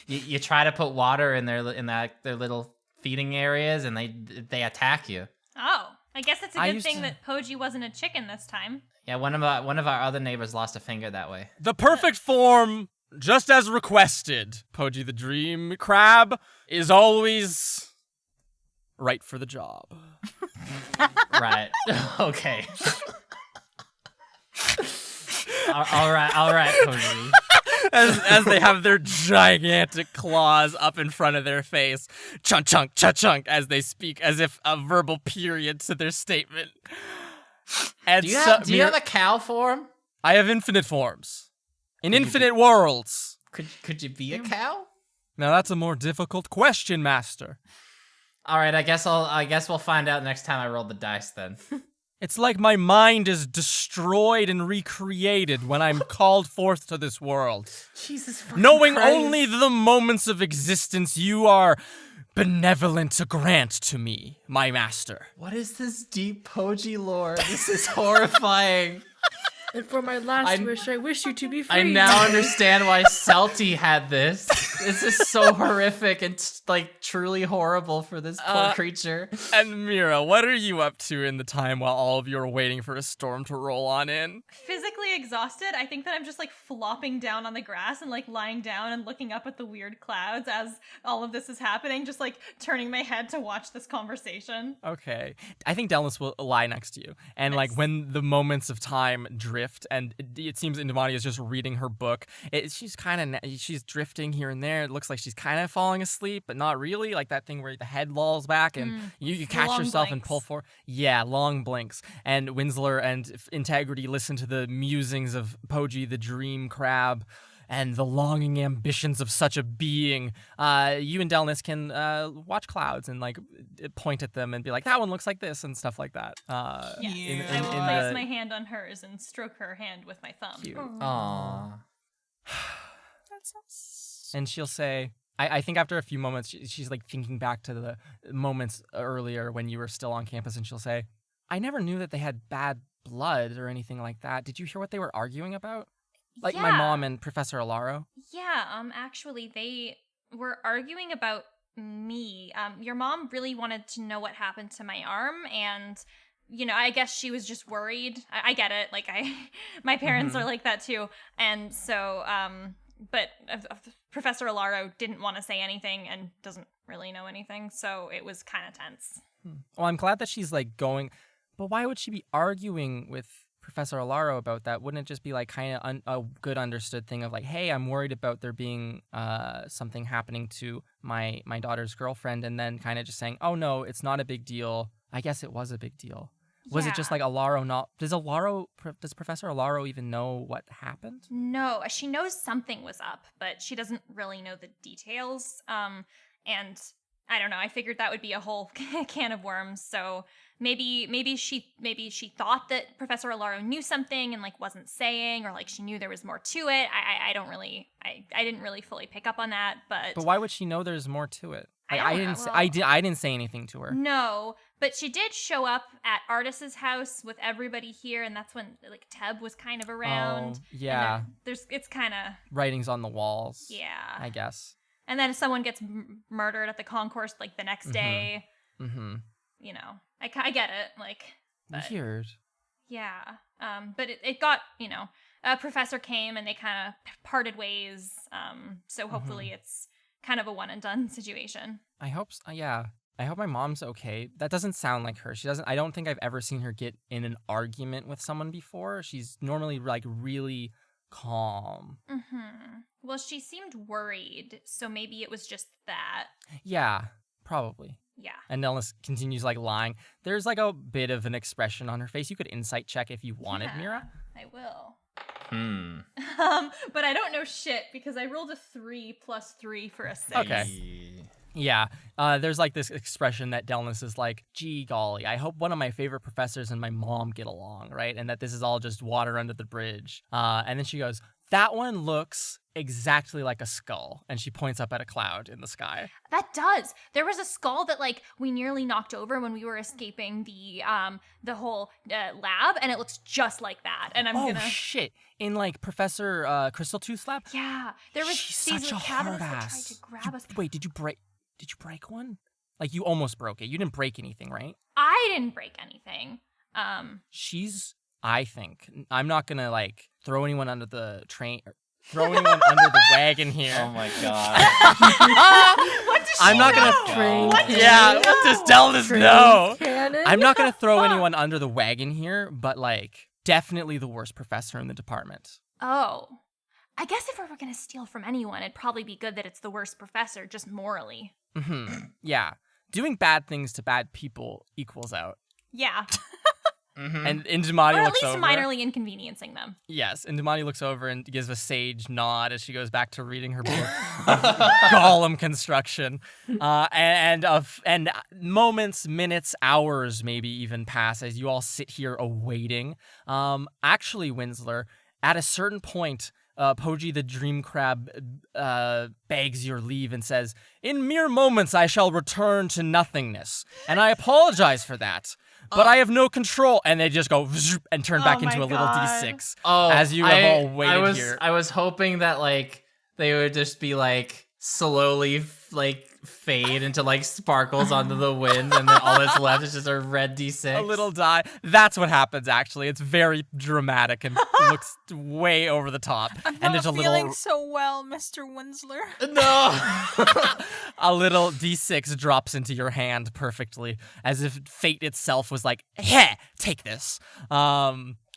B: You try to put water in their little feeding areas, and they attack you.
D: Oh, I guess it's a
A: I
D: good
A: used
D: thing
A: to-
D: that Poji wasn't a chicken this time.
B: Yeah, one of our other neighbors lost a finger that way.
A: The perfect form, just as requested. Poji the dream crab is always right for the job.
B: Right. Okay. All right, Poji.
A: As they have their gigantic claws up in front of their face, chunk, chunk, cha-chunk, as they speak, as if a verbal period to their statement. And
B: Do you have a cow form?
A: I have infinite forms. In infinite worlds.
B: Could you be a cow?
A: Now that's a more difficult question, Master.
B: All right, I guess we'll find out next time I roll the dice then.
A: It's like my mind is destroyed and recreated when I'm called forth to this world.
E: Jesus fucking
A: Knowing
E: Christ.
A: only the moments of existence you are benevolent to grant to me, my master.
B: What is this deep Poji lore? This is horrifying.
E: And for my last wish, I wish you to be free.
B: I now understand why Celti had this. This is so horrific and like truly horrible for this poor creature.
A: And Mira, what are you up to in the time while all of you are waiting for a storm to roll on in?
D: Physically exhausted. I think that I'm just like flopping down on the grass and like lying down and looking up at the weird clouds as all of this is happening, just like turning my head to watch this conversation.
A: Okay. I think Delnis will lie next to you. And like when the moments of time drift and it seems Indamani is just reading her book, she's drifting here and there. It looks like she's kind of falling asleep, but not really. Like that thing where the head lolls back and you catch yourself and pull forward. Yeah, long blinks. And Winslow and Integrity listen to the musings of Poji the dream crab and the longing ambitions of such a being. You and Delnis can watch clouds and like point at them and be like, that one looks like this and stuff like that.
D: I will place my hand on hers and stroke her hand with my thumb.
A: Cute.
B: Aww.
A: And she'll say, I think after a few moments, she's like thinking back to the moments earlier when you were still on campus, and she'll say, I never knew that they had bad blood or anything like that. Did you hear what they were arguing about? Like my mom and Professor Alaro?
D: Yeah, actually, they were arguing about me. Your mom really wanted to know what happened to my arm, and, you know, I guess she was just worried. I get it. Like, my parents are like that too. And so, but Professor Alaro didn't want to say anything and doesn't really know anything, so it was kind of tense.
A: Well, I'm glad that she's like going, but why would she be arguing with Professor Alaro about that? Wouldn't it just be like kind of a good understood thing of like, hey, I'm worried about there being something happening to my daughter's girlfriend, and then kind of just saying, oh no, it's not a big deal. I guess it was a big deal. Was it just like Alaro not? Does Professor Alaro even know what happened?
D: No, she knows something was up, but she doesn't really know the details. And I don't know. I figured that would be a whole can of worms. So maybe she thought that Professor Alaro knew something and like wasn't saying, or like she knew there was more to it. I didn't really fully pick up on that, but
A: why would she know there's more to it? Like,
D: I
A: didn't say anything to her.
D: No, but she did show up at Artis's house with everybody here, and that's when like Teb was kind of around.
A: Oh, yeah.
D: It's kind of
A: writings on the walls.
D: Yeah,
A: I guess.
D: And then someone gets murdered at the concourse like the next day.
A: Mm-hmm.
D: You know, I get it. Like, but,
A: weird.
D: Yeah. But it got, you know, a professor came and they kind of parted ways. So hopefully it's kind of a one and done situation.
A: I hope so. Yeah. I hope my mom's okay. That doesn't sound like her. I don't think I've ever seen her get in an argument with someone before. She's normally like really calm.
D: Well, she seemed worried, so maybe it was just that.
A: Yeah, probably.
D: Yeah.
A: And Nellis continues like lying. There's like a bit of an expression on her face. You could insight check if you wanted, Mira.
D: I will. But I don't know shit because I rolled a 3 plus 3 for a 6.
A: Okay. Yeah, there's like this expression that Delnis is like, gee golly, I hope one of my favorite professors and my mom get along, right? And that this is all just water under the bridge. And then she goes, that one looks exactly like a skull. And she points up at a cloud in the sky.
D: That does. There was a skull that like we nearly knocked over when we were escaping the whole lab, and it looks just like that. And I'm gonna. Oh
A: shit! In like Professor Crystal Tooth's lab.
D: Yeah, there was these
A: such a
D: cabinets
A: hard
D: that
A: ass.
D: tried to grab us.
A: Wait, did you break one? Like you almost broke it. You didn't break anything, right?
D: I didn't break anything.
A: I think I'm not gonna like throw anyone under the train. Throw anyone under the wagon here.
B: Oh my god.
D: What does she
A: I'm not
D: know?
A: gonna.
D: What does
A: What does Delnis know?
E: Cannon?
A: I'm not gonna throw anyone under the wagon here, but like definitely the worst professor in the department.
D: Oh. I guess if we were gonna steal from anyone, it'd probably be good that it's the worst professor, just morally.
A: Yeah. Doing bad things to bad people equals out.
D: Yeah.
A: And Indumati
D: Or at
A: looks
D: least
A: over.
D: minorly inconveniencing them.
A: Yes, Indumati looks over and gives a sage nod as she goes back to reading her book of golem construction. And moments, minutes, hours maybe even pass as you all sit here awaiting. Actually, Winsler, at a certain point, Poji the Dream Crab begs your leave and says, "In mere moments I shall return to nothingness, and I apologize for that. But I have no control." And they just go and turn back into a little D6 as you have all waited here.
B: I was hoping that like they would just be like slowly like fade into like sparkles onto the wind, and then all that's left is just a red D6.
A: A little die. That's what happens, actually. It's very dramatic and looks way over the top.
C: I'm
A: and there's
C: not
A: a
C: feeling
A: little
C: so well, Mr. Winsler.
B: No.
A: a little D6 drops into your hand perfectly, as if fate itself was like, "Hey, take this."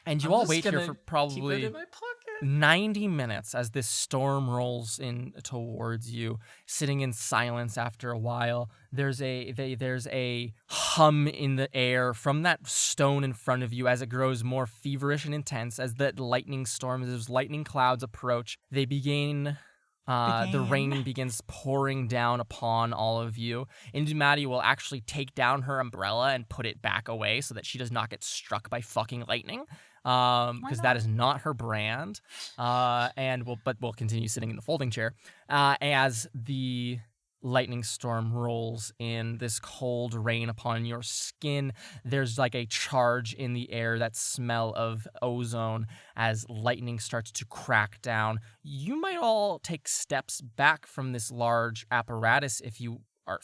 A: And you all wait here for probably
B: keep it in my pocket.
A: 90 minutes as this storm rolls in towards you, sitting in silence after a while. There's a hum in the air from that stone in front of you as it grows more feverish and intense as the lightning storms, those lightning clouds approach. They begin. The rain begins pouring down upon all of you. Indumati will actually take down her umbrella and put it back away so that she does not get struck by fucking lightning. Because that is not her brand. But we'll continue sitting in the folding chair as the lightning storm rolls in, this cold rain upon your skin. There's like a charge in the air, that smell of ozone as lightning starts to crack down. You might all take steps back from this large apparatus if you are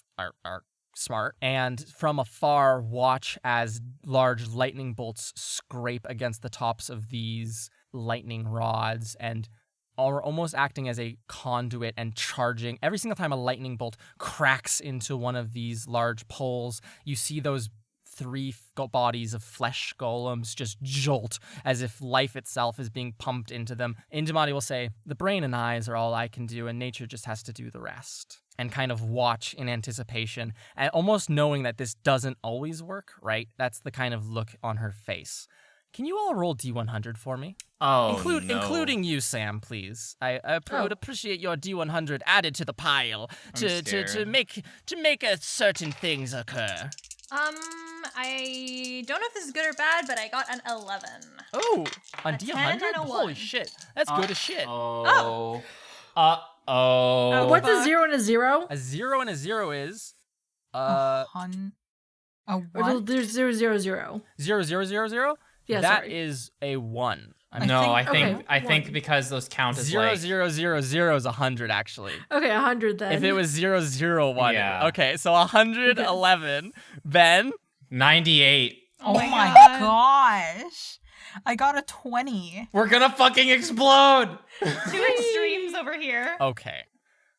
A: smart, and from afar watch as large lightning bolts scrape against the tops of these lightning rods and are almost acting as a conduit and charging. Every single time a lightning bolt cracks into one of these large poles, you see those three bodies of flesh golems just jolt as if life itself is being pumped into them. Indumati will say, "The brain and eyes are all I can do, and nature just has to do the rest." And kind of watch in anticipation, and almost knowing that this doesn't always work, right? That's the kind of look on her face. Can you all roll D100 for me?
B: Oh,
A: Including you, Sam, please. I would appreciate your D100 added to the pile to make certain things occur.
D: I don't know if this is good or bad, but I got an 11.
A: Oh, on
D: A
A: D100?
D: 10 and a
A: Holy
D: 1.
A: shit. That's good as shit.
B: Oh.
E: What's a 0 and a 0?
A: A 0 and a 0 is
C: A what?
E: There's 0, 0, 0.
A: 0, 0, 0, 0?
E: Yeah,
A: That
E: sorry.
A: is a 1.
B: I think because those count as
A: 0,
B: like
A: 0, 0, 0 is 100, actually.
E: Okay, 100 then.
A: If it was 0, 0, 1.
B: Yeah.
A: Okay, so 111. Ben?
B: 98.
C: Oh
D: my
C: my
D: God.
C: gosh. I got a 20.
B: We're gonna fucking explode.
D: Two extremes over here.
A: Okay.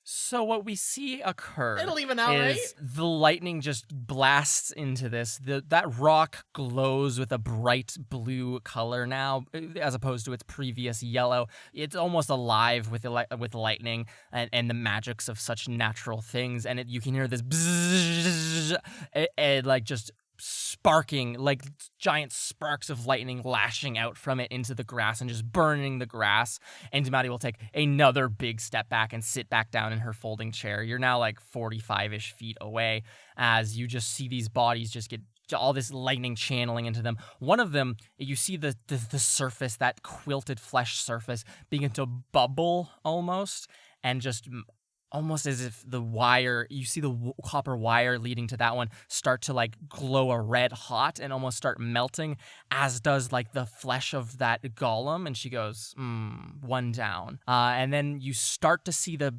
A: So what we see occur
B: It'll even out, right?
A: is the lightning just blasts into this. That rock glows with a bright blue color now, as opposed to its previous yellow. It's almost alive with lightning and the magics of such natural things. And you can hear this bzzz, like just sparking, like giant sparks of lightning lashing out from it into the grass and just burning the grass. And Dumati will take another big step back and sit back down in her folding chair. You're now like 45-ish feet away as you just see these bodies just get all this lightning channeling into them. One of them, you see the surface, that quilted flesh surface, begin to bubble almost, and just almost as if the wire, you see the copper wire leading to that one start to like glow a red hot and almost start melting, as does like the flesh of that golem. And she goes, one down. And then you start to see the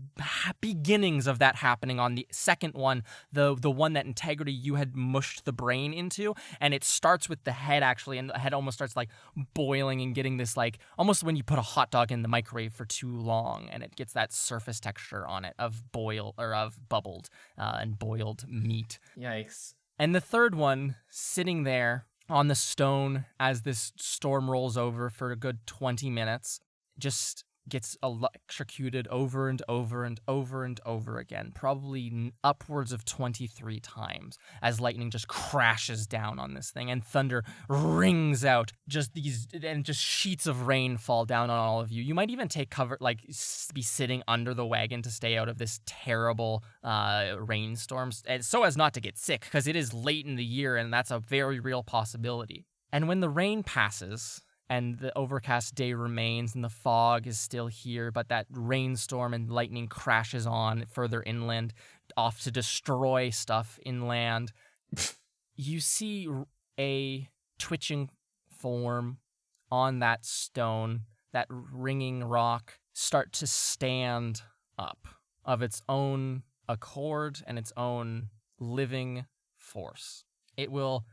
A: beginnings of that happening on the second one, the one that Integrity you had mushed the brain into. And it starts with the head actually, and the head almost starts like boiling and getting this like, almost when you put a hot dog in the microwave for too long and it gets that surface texture on it of bubbled and boiled meat.
B: Yikes.
A: And the third one sitting there on the stone as this storm rolls over for a good 20 minutes, just gets electrocuted over and over and over and over again, probably upwards of 23 times, as lightning just crashes down on this thing and thunder rings out. Just sheets of rain fall down on all of you. You might even take cover, like be sitting under the wagon to stay out of this terrible rainstorms, so as not to get sick, because it is late in the year and that's a very real possibility. And when the rain passes and the overcast day remains and the fog is still here, but that rainstorm and lightning crashes on further inland, off to destroy stuff inland, you see a twitching form on that stone, that ringing rock, start to stand up of its own accord and its own living force. It will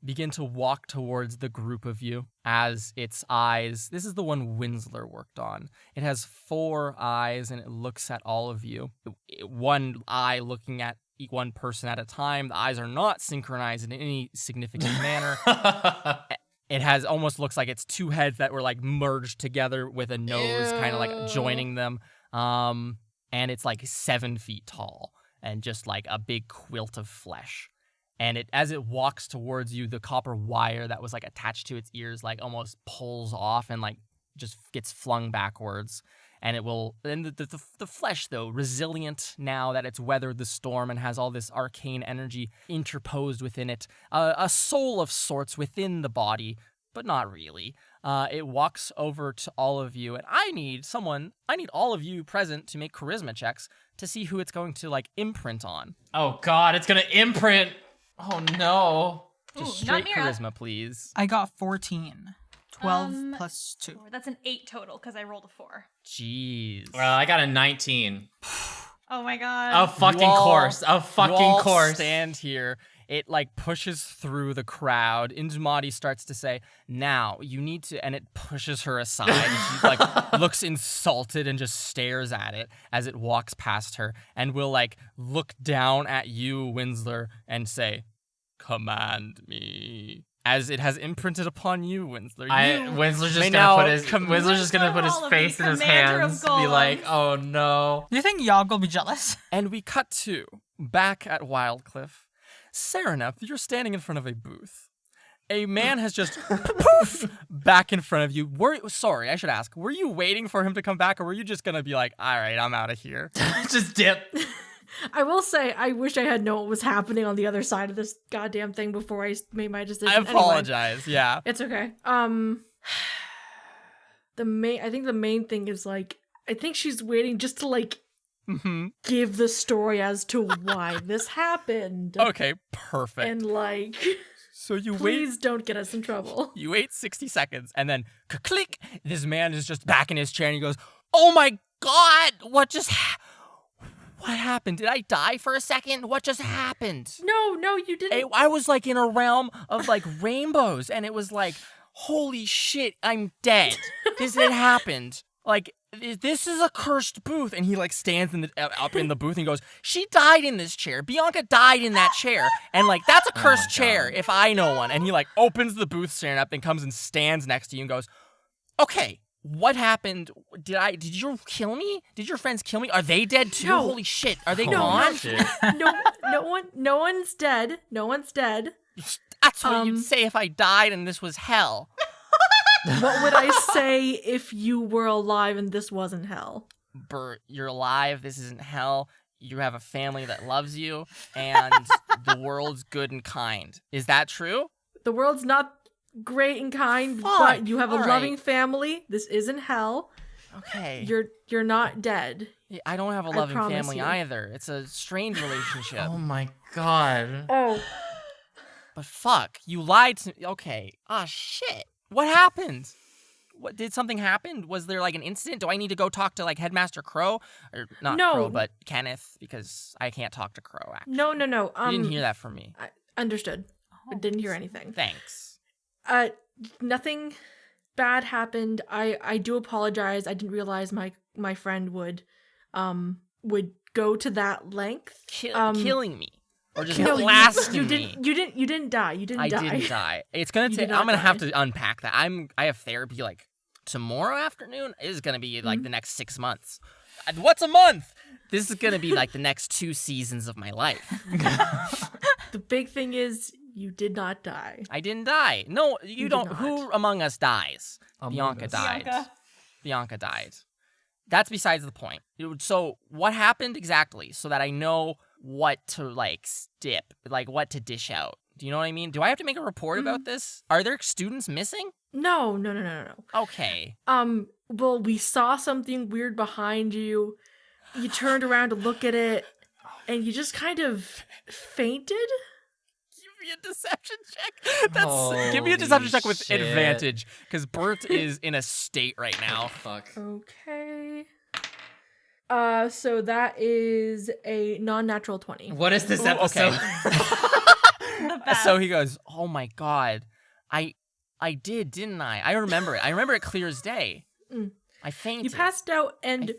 A: begin to walk towards the group of you as its eyes, this is the one Winsler worked on. It has 4 eyes and it looks at all of you. One eye looking at one person at a time. The eyes are not synchronized in any significant manner. It has almost looks like it's 2 heads that were like merged together with a nose kind of like joining them. And it's like 7 feet tall and just like a big quilt of flesh. And as it walks towards you, the copper wire that was like attached to its ears like almost pulls off and like just gets flung backwards. And it will, and the flesh though, resilient now that it's weathered the storm and has all this arcane energy interposed within it, a soul of sorts within the body, but not really. It walks over to all of you, and I need all of you present to make charisma checks to see who it's going to like imprint on.
B: Oh God, it's gonna imprint. Oh no.
A: Just
D: Ooh, not
A: straight
D: Mira.
A: charisma, please.
C: I got 14. 12 plus 2.
D: That's an 8 total because I rolled a 4.
A: Jeez.
B: I got a 19.
D: Oh my god.
B: A fucking course. A
A: You
B: fucking
A: all
B: course.
A: stand here. It like pushes through the crowd. Injamati starts to say, "Now you need to," and it pushes her aside. And she like looks insulted and just stares at it as it walks past her, and will like look down at you, Winsler, and say, "Command me." As it has imprinted upon you, Winsler.
B: Winsler's
A: may
B: just
A: now
B: gonna put his
A: command-
B: Winsler's just gonna put his
D: All of
B: face
D: you,
B: in his
D: commander of
B: hands, be like,
D: golems.
B: "Oh no."
C: Do you think Yogg will be jealous?
A: And we cut to back at Wildcliff. Serenep, you're standing in front of a booth. A man has just poof back in front of you. Sorry, I should ask. Were you waiting for him to come back, or were you just gonna be like, "All right, I'm out of here"?
B: Just dip.
E: I will say, I wish I had known what was happening on the other side of this goddamn thing before I made my decision.
A: I apologize.
E: Anyway,
A: Yeah.
E: it's okay. I think the main thing is like, I think she's waiting just to like give the story as to why this happened.
A: Okay. Perfect.
E: And like,
A: So you
E: please
A: wait.
E: don't get us in trouble.
A: You wait 60 seconds, and then click. This man is just back in his chair, and he goes, "Oh my God! What just? What happened? Did I die for a second? What just happened?"
E: No, you didn't.
A: I was like in a realm of like rainbows, and it was like, holy shit, I'm dead. This had happened. Like, this is a cursed booth. And he like stands up in the booth and goes, "She died in this chair. Bianca died in that chair. And like, that's a cursed chair if I know one." And he like opens the booth stand up and comes and stands next to you and goes, "Okay, what happened? Did you kill me? Did your friends kill me? Are they dead too?
E: No.
A: Holy shit. Are they
B: Holy
A: gone?"
B: shit.
E: No one's dead. No one's dead.
A: That's what you'd say if I died and this was hell.
E: What would I say if you were alive and this wasn't hell?
A: Bert, you're alive. This isn't hell. You have a family that loves you, and the world's good and kind. Is that true?
E: The world's not great and kind,
A: Fuck,
E: but you have a
A: all right.
E: loving family. This isn't hell.
A: Okay.
E: You're not dead.
A: I don't have a
E: I
A: loving
E: promise
A: family
E: you.
A: either. It's a strained relationship.
B: Oh my God.
E: Oh,
A: But fuck, you lied to me. Okay. Ah, shit. What happened? What did something happen? Was there like an incident? Do I need to go talk to like Headmaster Crow, or not
E: No.
A: Crow, but Kenneth, because I can't talk to Crow. Actually,
E: no.
A: you didn't hear that from me.
E: I understood. I didn't hear anything.
A: Thanks.
E: Nothing bad happened. I do apologize. I didn't realize my friend would go to that length.
A: Killing me. Or just
E: No,
A: blasting
E: you
A: me.
E: didn't die. You didn't
A: I
E: die.
A: didn't die. It's gonna
E: You
A: take.
E: did not
A: I'm gonna have
E: die.
A: to unpack that. I have therapy like tomorrow afternoon is going to be like the next 6 months. What's a month? This is going to be like the next 2 seasons of my life.
E: The big thing is you did not die.
A: I didn't die. No, you don't.
E: did not.
A: Who among us dies? Bianca
B: Us.
A: died. Bianca died. That's besides the point. So what happened exactly so that I know what to like skip, like what to dish out? Do you know what I mean? Do I have to make a report about this? Are there students missing?
E: No.
A: Okay.
E: Well, we saw something weird behind you. You turned around to look at it, and you just kind of fainted.
A: Give me a deception check. Give me a deception check with advantage, because Bert is in a state right now.
B: Fuck.
E: Okay. So that is a non-natural 20.
B: What is this
A: Ooh,
B: episode?
D: The best.
A: So he goes, "Oh my god, I did, didn't I? I remember it. I remember it clear as day. I fainted.
E: You passed out, and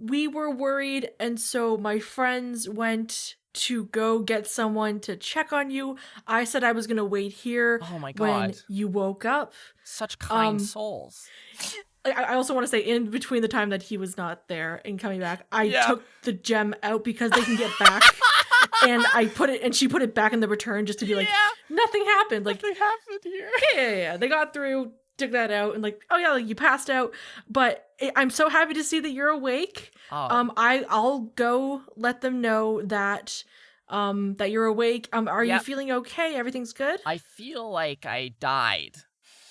E: we were worried, and so my friends went to go get someone to check on you. I said I was going to wait here
A: Oh my
E: when
A: god,
E: you woke up.
A: such kind souls.
E: I also want to say, in between the time that he was not there and coming back, I took the gem out because they can get back. And I put it, and she put it back in the return just to be like, nothing happened. Like,
A: Nothing happened here.
E: yeah. They got through, took that out, and like, oh yeah, like you passed out. But I'm so happy to see that you're awake.
A: Oh.
E: I'll go let them know that that you're awake. Are you feeling okay? Everything's good?
A: I feel like I died.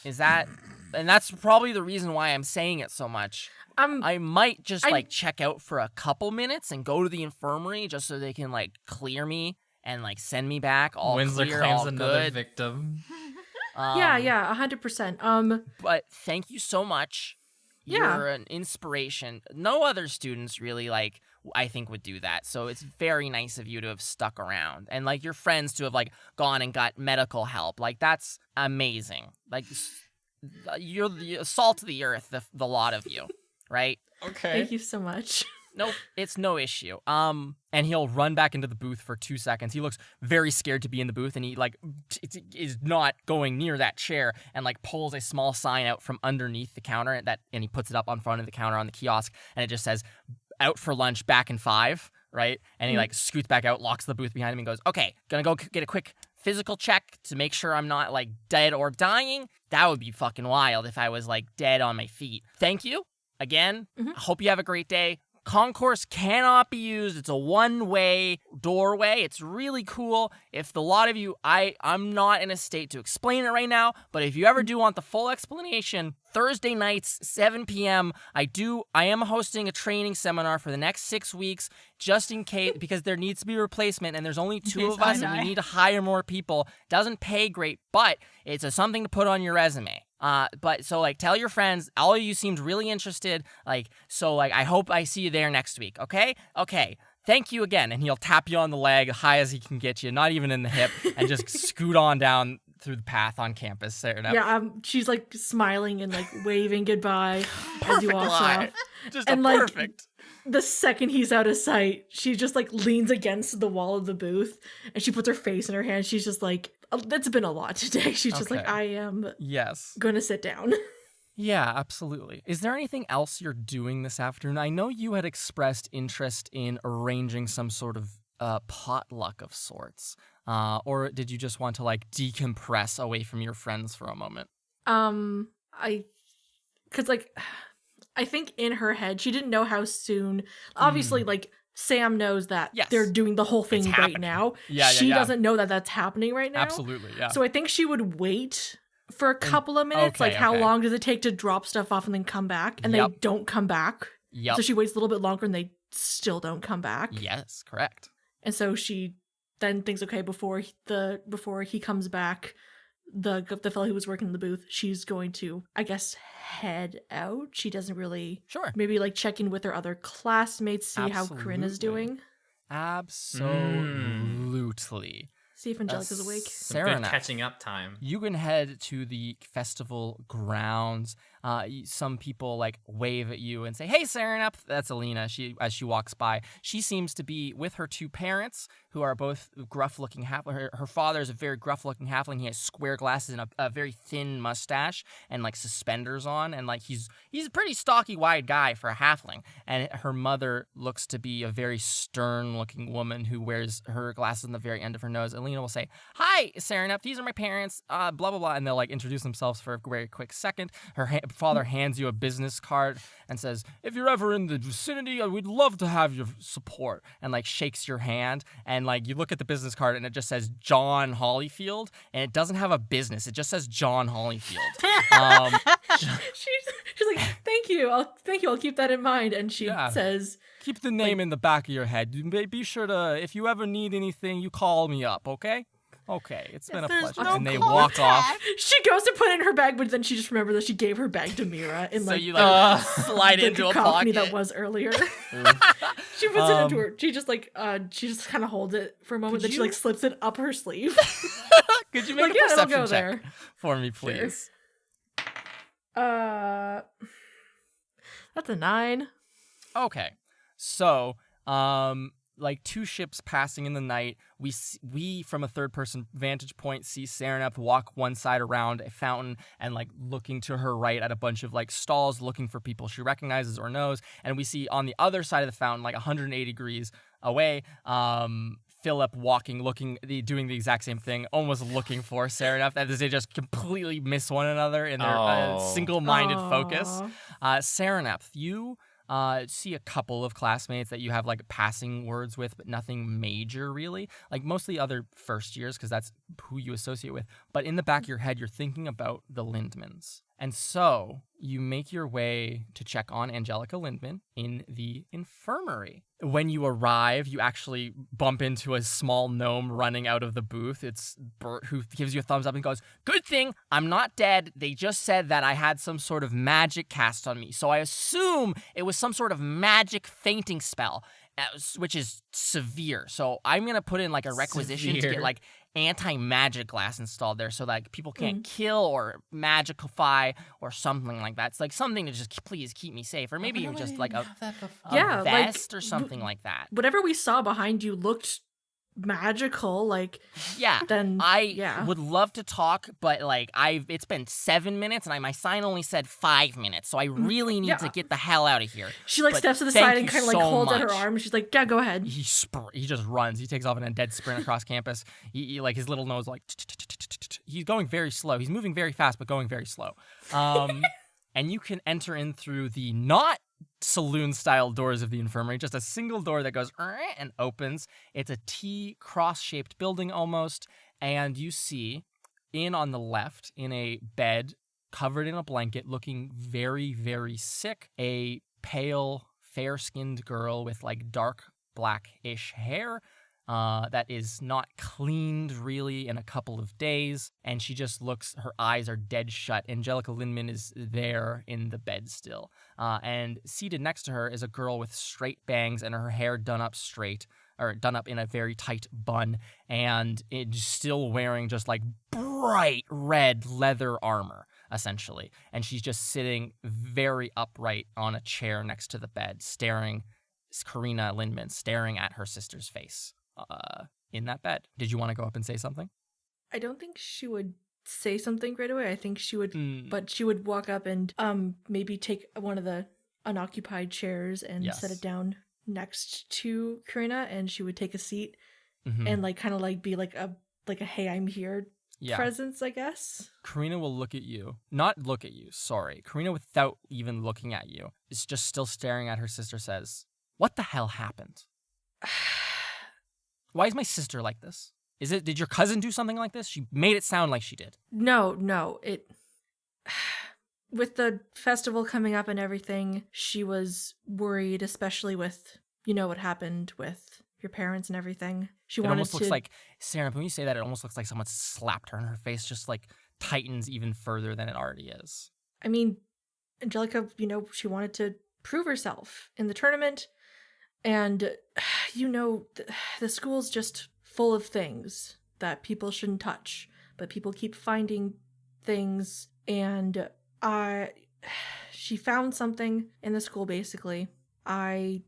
A: Is that? And that's probably the reason why I'm saying it so much. I might just like check out for a couple minutes and go to the infirmary just so they can like clear me and like send me back all
B: Winsler
A: clear,
B: claims
A: all
B: another
A: good.
B: victim.
E: Yeah, 100%.
A: But thank you so much.
E: Yeah.
A: You're an inspiration. No other students really like I think would do that. So it's very nice of you to have stuck around and like your friends to have like gone and got medical help. Like that's amazing. Like you're the salt of the earth, the lot of you, right?
B: Okay.
E: Thank you so much.
A: Nope, it's no issue. And he'll run back into the booth for 2 seconds. He looks very scared to be in the booth, and he like is not going near that chair, and like pulls a small sign out from underneath the counter and he puts it up on front of the counter on the kiosk, and it just says, "Out for lunch, back in 5." Right? And he like scoots back out, locks the booth behind him, and goes, "Okay, gonna go get a quick physical check to make sure I'm not like dead or dying." That would be fucking wild if I was like dead on my feet. Thank you again. I hope you have a great day. Concourse cannot be used. It's a one-way doorway. It's really cool. If the lot of you, I'm not in a state to explain it right now, but if you ever do want the full explanation, Thursday nights, 7 p.m., I am hosting a training seminar for the next 6 weeks, just in case, because there needs to be a replacement, and there's only 2 of us, and we need to hire more people. Doesn't pay great, but it's something to put on your resume. But so like tell your friends, all of you seemed really interested. So I hope I see you there next week. Okay. Thank you again. And he'll tap you on the leg high as he can get you, not even in the hip, and just scoot on down through the path on campus.
E: Yeah, she's like smiling and like waving goodbye as you walk off.
A: Just
E: And,
A: perfect.
E: The second he's out of sight, she just like leans against the wall of the booth and she puts her face in her hand. She's just like, it's been a lot today. She's just like, I am gonna sit down.
A: Yeah, absolutely. Is there anything else you're doing this afternoon? I know you had expressed interest in arranging some sort of potluck of sorts. Or did you just want to like decompress away from your friends for a moment?
E: I think in her head, she didn't know how soon. Obviously, like, Sam knows that they're doing the whole thing right now. She doesn't know that that's happening right now.
A: Absolutely, yeah.
E: So I think she would wait for a couple of minutes. How long does it take to drop stuff off and then come back? And they don't come back.
A: Yep.
E: So she waits a little bit longer and they still don't come back.
A: Yes, correct.
E: And so she then thinks, okay, before he comes back, the fellow who was working in the booth, she's going to, I guess, head out. She doesn't really maybe like check in with her other classmates, see how Corinna's doing.
A: Absolutely.
E: See if Angelica's awake.
B: Some good catching up time.
A: You can head to the festival grounds. Some people like wave at you and say, "Hey, Serenep." That's Alina. As she walks by, she seems to be with her two parents, who are both gruff-looking halfling. Her father is a very gruff-looking halfling. He has square glasses and a very thin mustache and like suspenders on, and like he's a pretty stocky, wide guy for a halfling. And her mother looks to be a very stern-looking woman who wears her glasses on the very end of her nose. Alina will say, "Hi, Serenep. These are my parents. Blah blah blah," and they'll like introduce themselves for a very quick second. Her father hands you a business card and says, "If you're ever in the vicinity, we'd love to have your support," and like shakes your hand. And like you look at the business card and it just says John Hollyfield, and it doesn't have a business. It just says John Hollyfield.
E: She's like, thank you. I'll keep that in mind. And she says,
A: "Keep the name in the back of your head. Be sure to, if you ever need anything, you call me up, okay?" "Okay, it's been a pleasure."
C: No
A: And they
C: call
A: walk
C: tag.
A: off.
E: she goes to put it in her bag, but then she just remembers that she gave her bag to Mira in
A: So
E: like
A: you like slide
E: the
A: into a
E: cacophony
A: pocket.
E: that was earlier. She puts it into her. She just kind of holds it for a moment. Then she like slips it up her sleeve.
A: Could you make
E: Like,
A: a
E: yeah, it'll
A: perception
E: go
A: check
E: there.
A: for me, please?
E: That's a 9.
A: Okay. So, like two ships passing in the night, we from a third-person vantage point see Serenep walk one side around a fountain and like looking to her right at a bunch of like stalls looking for people she recognizes or knows, and we see on the other side of the fountain, like 180 degrees away, Philip walking, doing the exact same thing, almost looking for Serenep, as they just completely miss one another in their single-minded focus. Serenep, you see a couple of classmates that you have like passing words with, but nothing major really. Like mostly other first years, because that's who you associate with. But in the back of your head, you're thinking about the Lindmans. And so you make your way to check on Angelica Lindman in the infirmary. When you arrive, you actually bump into a small gnome running out of the booth. It's Bert, who gives you a thumbs up and goes, "Good thing I'm not dead. They just said that I had some sort of magic cast on me. So I assume it was some sort of magic fainting spell, which is severe. So I'm going to put in like a requisition to get like anti-magic glass installed there so that people can't kill or magicify or something like that. It's like something to just please keep me safe, or maybe even just like a vest or something like that."
E: Whatever we saw behind you looked magical. Like,
A: Yeah,
E: then
A: I would love to talk, but like it's been 7 minutes and my sign only said 5 minutes, so I really need to get the hell out of here.
E: She like
A: But
E: steps to the
A: thank
E: side and
A: you
E: kind of
A: so
E: like holds out her
A: much.
E: arm. And she's like, "Yeah, go ahead."
A: He just runs. He takes off in a dead sprint across campus. He like his little nose like he's going very slow. He's moving very fast, but going very slow. And you can enter in through the not saloon-style doors of the infirmary, just a single door that goes and opens. It's a T cross-shaped building almost, and you see in on the left, in a bed covered in a blanket, looking very, very sick, a pale, fair-skinned girl with like dark blackish hair that is not cleaned really in a couple of days, and she just looks, her eyes are dead shut. Angelica Lindman is there in the bed still, and seated next to her is a girl with straight bangs and her hair done up straight, or done up in a very tight bun, and it's still wearing just like bright red leather armor, essentially. And she's just sitting very upright on a chair next to the bed, Karina Lindman staring at her sister's face in that bed. Did you want to go up and say something?
E: I don't think she would say something right away. I think she would, but she would walk up and maybe take one of the unoccupied chairs and set it down next to Karina, and she would take a seat and like kind of like be like a "Hey, I'm here" presence, I guess.
A: Karina will look at you. Not look at you, sorry. Karina, without even looking at you, is just still staring at her sister, says, "What the hell happened? Why is my sister like this? Did your cousin do something like this? She made it sound like she did."
E: No, it... With the festival coming up and everything, she was worried, especially with, what happened with your parents and everything. She wanted
A: almost looks like, Sarah, when you say that, it almost looks like someone slapped her and her face just like tightens even further than it already is.
E: I mean, Angelica, she wanted to prove herself in the tournament, and, the school's just full of things that people shouldn't touch, but people keep finding things, and she found something in the school, basically. I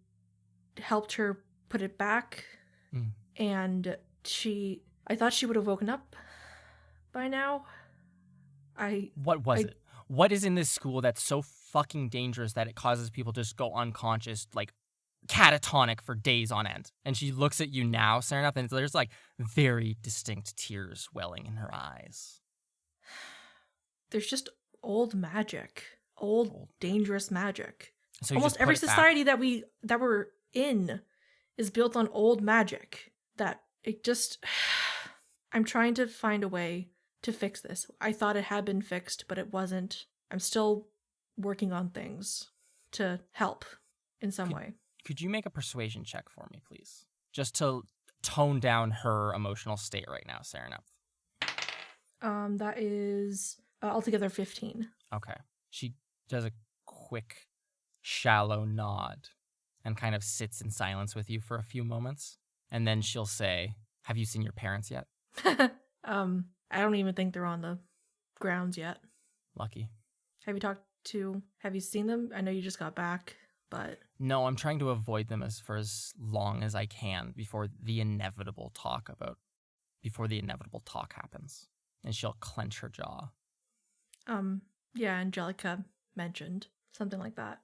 E: helped her put it back, and I thought she would have woken up by now.
A: What was it? What is in this school that's so fucking dangerous that it causes people to just go unconscious, like catatonic for days on end? And she looks at you now, Serenap, and there's like very distinct tears welling in her eyes.
E: There's just old magic, old dangerous magic.
A: So
E: almost every society that we're in is built on old magic. That it just, I'm trying to find a way to fix this. I thought it had been fixed, but it wasn't. I'm still working on things to help in some way.
A: Could you make a persuasion check for me, please? Just to tone down her emotional state right now, Serenap.
E: That is altogether 15.
A: Okay. She does a quick, shallow nod and kind of sits in silence with you for a few moments. And then she'll say, have you seen your parents yet?
E: I don't even think they're on the grounds yet.
A: Lucky.
E: Have you seen them? I know you just got back, but...
A: No, I'm trying to avoid them for as long as I can before the inevitable talk happens. And she'll clench her jaw.
E: Yeah, Angelica mentioned something like that.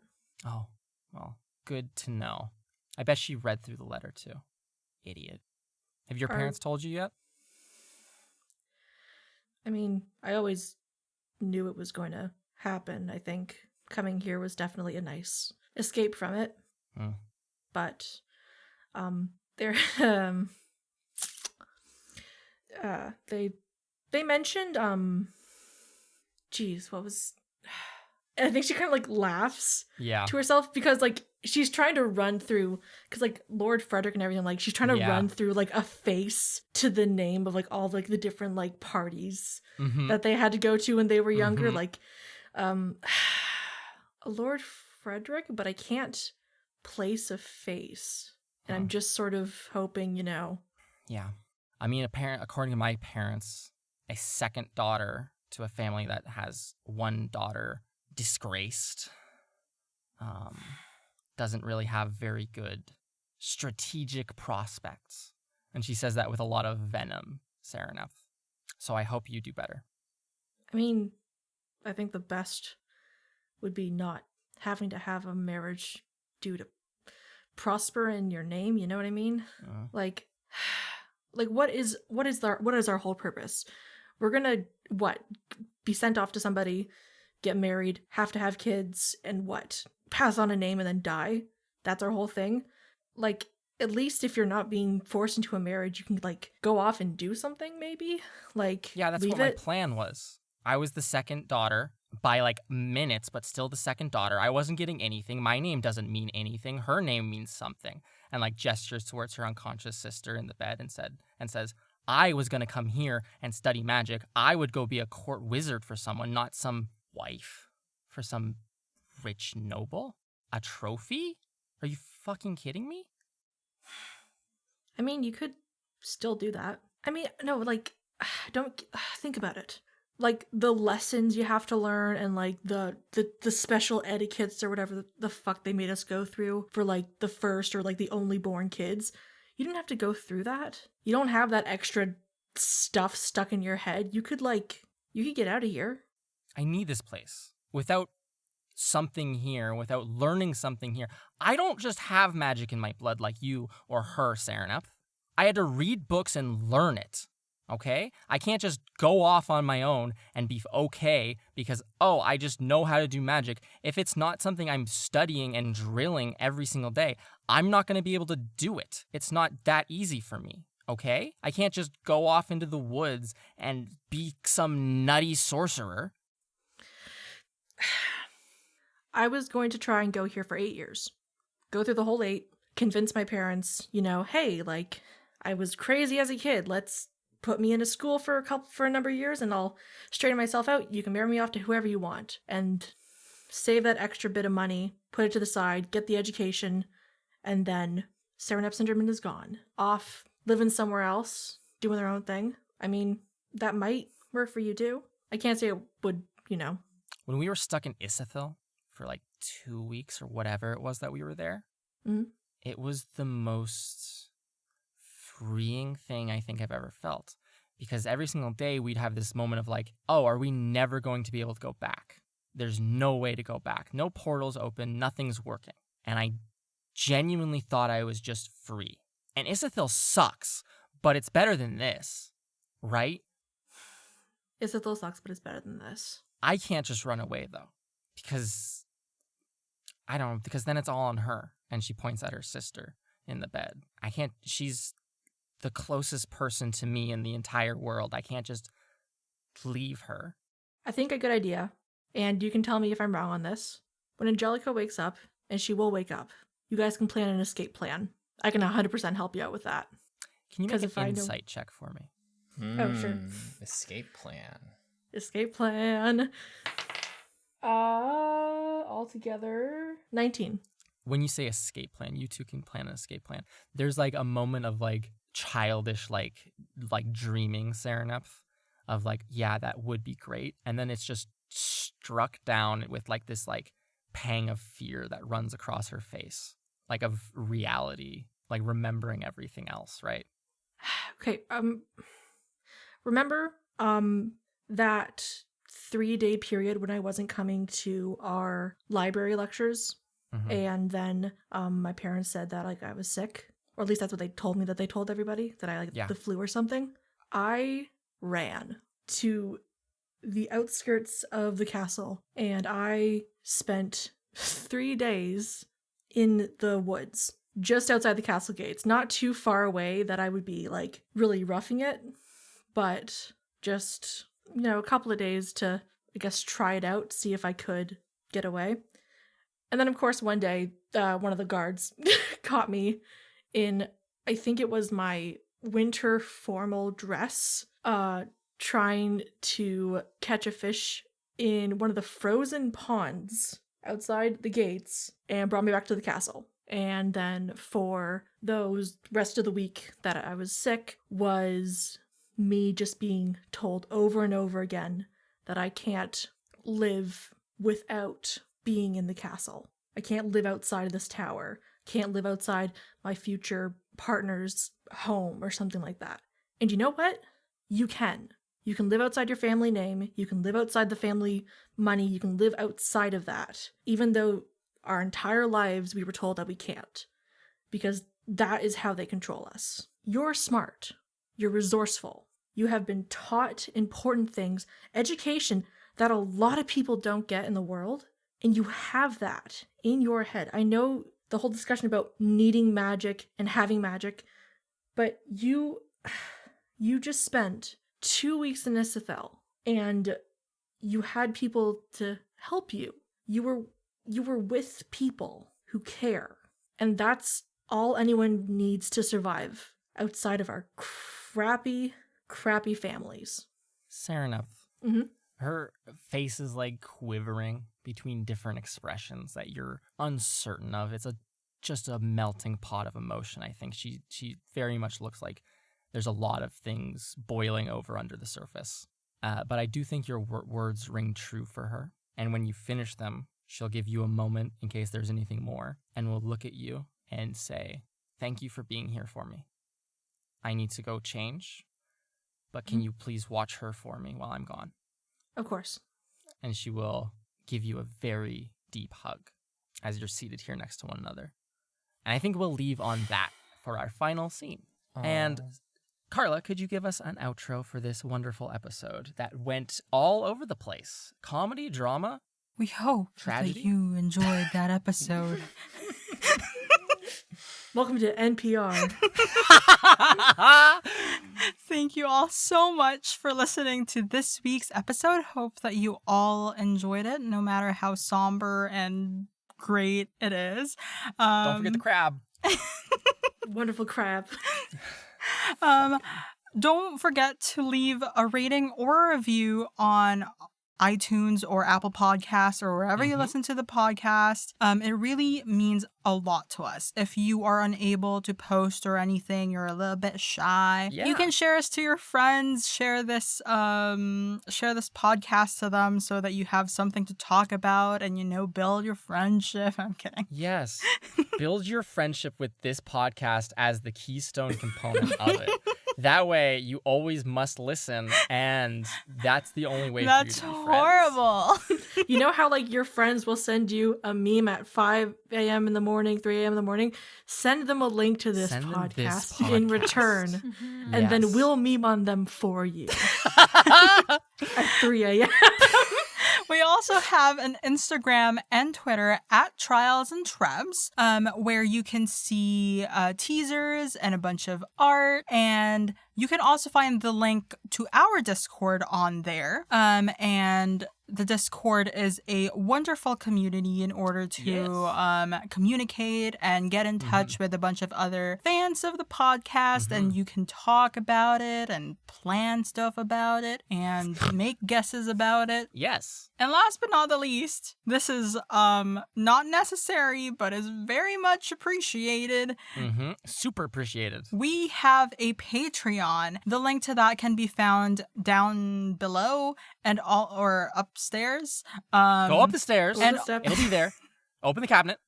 A: Oh, well, good to know. I bet she read through the letter too. Idiot. Have your parents told you yet?
E: I mean, I always knew it was going to happen. I think coming here was definitely a nice escape from it. But they're they mentioned geez, what was I think she kind of like laughs to herself because like she's trying to run through because like Lord Frederick and everything, like she's trying to run through like a face to the name of like all like the different like parties that they had to go to when they were younger, like Lord Frederick, but I can't place a face, and I'm just sort of hoping,
A: Yeah, I mean, according to my parents, a second daughter to a family that has one daughter disgraced, doesn't really have very good strategic prospects. And she says that with a lot of venom, Serenap. So I hope you do better.
E: I mean, I think the best would be not having to have a marriage due to prosper in your name, you know what I mean? Like what is our whole purpose? We're gonna be sent off to somebody, get married, have to have kids, and pass on a name and then die? That's our whole thing? Like, at least if you're not being forced into a marriage, you can like go off and do something, maybe? Like,
A: yeah, that's what my plan was. I was the second daughter by like minutes, but still the second daughter. I wasn't getting anything. My name doesn't mean anything. Her name means something. And like gestures towards her unconscious sister in the bed and says, I was going to come here and study magic. I would go be a court wizard for someone, not some wife for some rich noble. A trophy? Are you fucking kidding me?
E: I mean, you could still do that. I mean, no, like, don't think about it. Like, the lessons you have to learn and, like, the special etiquettes or whatever the fuck they made us go through for, like, the first or, like, the only born kids. You didn't have to go through that. You don't have that extra stuff stuck in your head. You could get out of here.
A: I need this place. Without something here, without learning something here. I don't just have magic in my blood like you or her, Serenap. I had to read books and learn it. Okay? I can't just go off on my own and be okay because, I just know how to do magic. If it's not something I'm studying and drilling every single day, I'm not going to be able to do it. It's not that easy for me. Okay? I can't just go off into the woods and be some nutty sorcerer.
E: I was going to try and go here for 8 years. Go through the whole 8, convince my parents, hey, like, I was crazy as a kid. Let's put me into school for a number of years and I'll straighten myself out. You can marry me off to whoever you want and save that extra bit of money, put it to the side, get the education, and then Serenap Syndrome is gone. Off, living somewhere else, doing their own thing. I mean, that might work for you too. I can't say it would,
A: when we were stuck in Isithil for like 2 weeks or whatever it was that we were there,
E: Mhm.
A: it was the most freeing thing I think I've ever felt. Because every single day we'd have this moment of like, oh, are we never going to be able to go back? There's no way to go back. No portals open. Nothing's working. And I genuinely thought I was just free. And Isithil sucks, but it's better than this, right?
E: Isithil sucks, but it's better than this.
A: I can't just run away though, because because then it's all on her. And she points at her sister in the bed. I can't, she's the closest person to me in the entire world. I can't just leave her.
E: I think a good idea, and you can tell me if I'm wrong on this. When Angelica wakes up, and she will wake up, you guys can plan an escape plan. I can 100% help you out with that.
A: Can you
E: 'Cause
A: make
E: if
A: an
E: I know-
A: insight check for me?
E: Oh, sure.
B: Escape plan.
E: Escape plan. Altogether 19.
A: When you say escape plan, you two can plan an escape plan. There's like a moment of like childish like dreaming Sereneph of like, yeah, that would be great. And then it's just struck down with like this like pang of fear that runs across her face, like of reality, like remembering everything else, right?
E: Okay, remember that 3-day period when I wasn't coming to our library lectures?
A: Mhm.
E: And then my parents said that like I was sick, or at least that's what they told me that they told everybody, that I like
A: Yeah.
E: the flu or something. I ran to the outskirts of the castle and I spent 3 days in the woods just outside the castle gates, not too far away that I would be like really roughing it, but just, a couple of days to, I guess, try it out, see if I could get away. And then, of course, one day, one of the guards caught me in, I think it was my winter formal dress, trying to catch a fish in one of the frozen ponds outside the gates, and brought me back to the castle. And then for those rest of the week that I was sick was me just being told over and over again that I can't live without being in the castle. I can't live outside of this tower. Can't live outside my future partner's home or something like that. And you know what? You can. You can live outside your family name. You can live outside the family money. You can live outside of that. Even though our entire lives we were told that we can't. Because that is how they control us. You're smart. You're resourceful. You have been taught important things, education that a lot of people don't get in the world. And you have that in your head. I know the whole discussion about needing magic and having magic, but you just spent 2 weeks in Isithel and you had people to help you. You were with people who care. And that's all anyone needs to survive outside of our crappy families.
A: Sereneph.
E: Mm-hmm.
A: Her face is like quivering between different expressions that you're uncertain of. It's just a melting pot of emotion. I think she very much looks like there's a lot of things boiling over under the surface. But I do think your words ring true for her. And when you finish them, she'll give you a moment in case there's anything more, and will look at you and say, "Thank you for being here for me. I need to go change, but can you please watch her for me while I'm gone?"
E: Of course.
A: And she will give you a very deep hug as you're seated here next to one another. And I think we'll leave on that for our final scene. And Carla, could you give us an outro for this wonderful episode that went all over the place? Comedy, drama?
C: We hope
A: Tragedy?
C: that you enjoyed that episode.
E: Welcome to NPR.
C: Thank you all so much for listening to this week's episode. Hope that you all enjoyed it, no matter how somber and great it is.
A: Don't forget the crab.
E: Wonderful crab.
C: Don't forget to leave a rating or a review on iTunes or Apple Podcasts or wherever you listen to the podcast. It really means a lot to us. If you are unable to post or anything, you're a little bit shy, you can share us to your friends, share this podcast to them so that you have something to talk about and, build your friendship. I'm kidding.
A: Yes. Build your friendship with this podcast as the keystone component of it. That way, you always must listen, and that's the only way for you to be friends.
C: That's horrible.
E: You know how your friends will send you a meme at 5 a.m. in the morning, 3 a.m. in the morning? Send them a link to this podcast in return, and then we'll meme on them for you at 3 a.m.
C: We also have an Instagram and Twitter at Trials and Trebs, where you can see teasers and a bunch of art, and you can also find the link to our Discord on there. And the Discord is a wonderful community in order to communicate and get in touch with a bunch of other fans of the podcast, and you can talk about it and plan stuff about it and make guesses about it.
A: Yes.
C: And last but not the least, this is not necessary, but is very much appreciated.
A: Super appreciated.
C: We have a Patreon. The link to that can be found down below and or upstairs.
A: Go up the stairs.
C: and
A: It'll be there. Open the cabinet.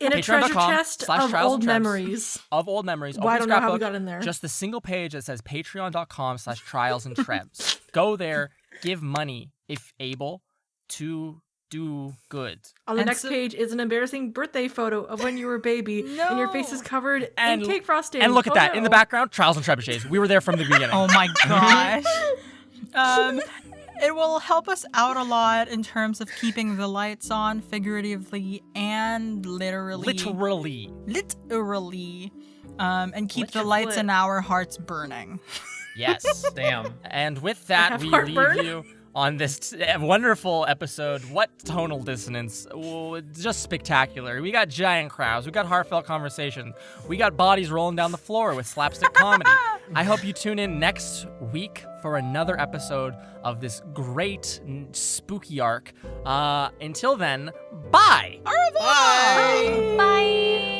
E: In a treasure chest of old memories.
A: Of old memories.
E: Well, I don't know how we got in there.
A: Just the single page that says patreon.com/trialsandtrebs. Go there, give money if able to do good.
E: On the next page is an embarrassing birthday photo of when you were a baby, and your face is covered in cake frosting.
A: And look at that. In the background, Trials and Trebuchets. We were there from the beginning.
C: Oh my gosh. It will help us out a lot in terms of keeping the lights on, figuratively and literally. And keep the lights in our hearts burning.
A: Yes.
B: Damn.
A: And with that, we leave you on this wonderful episode. What tonal dissonance. Oh, just spectacular. We got giant crowds. We got heartfelt conversation. We got bodies rolling down the floor with slapstick comedy. I hope you tune in next week for another episode of this great spooky arc. Until then, bye!
C: Au revoir!
D: Bye.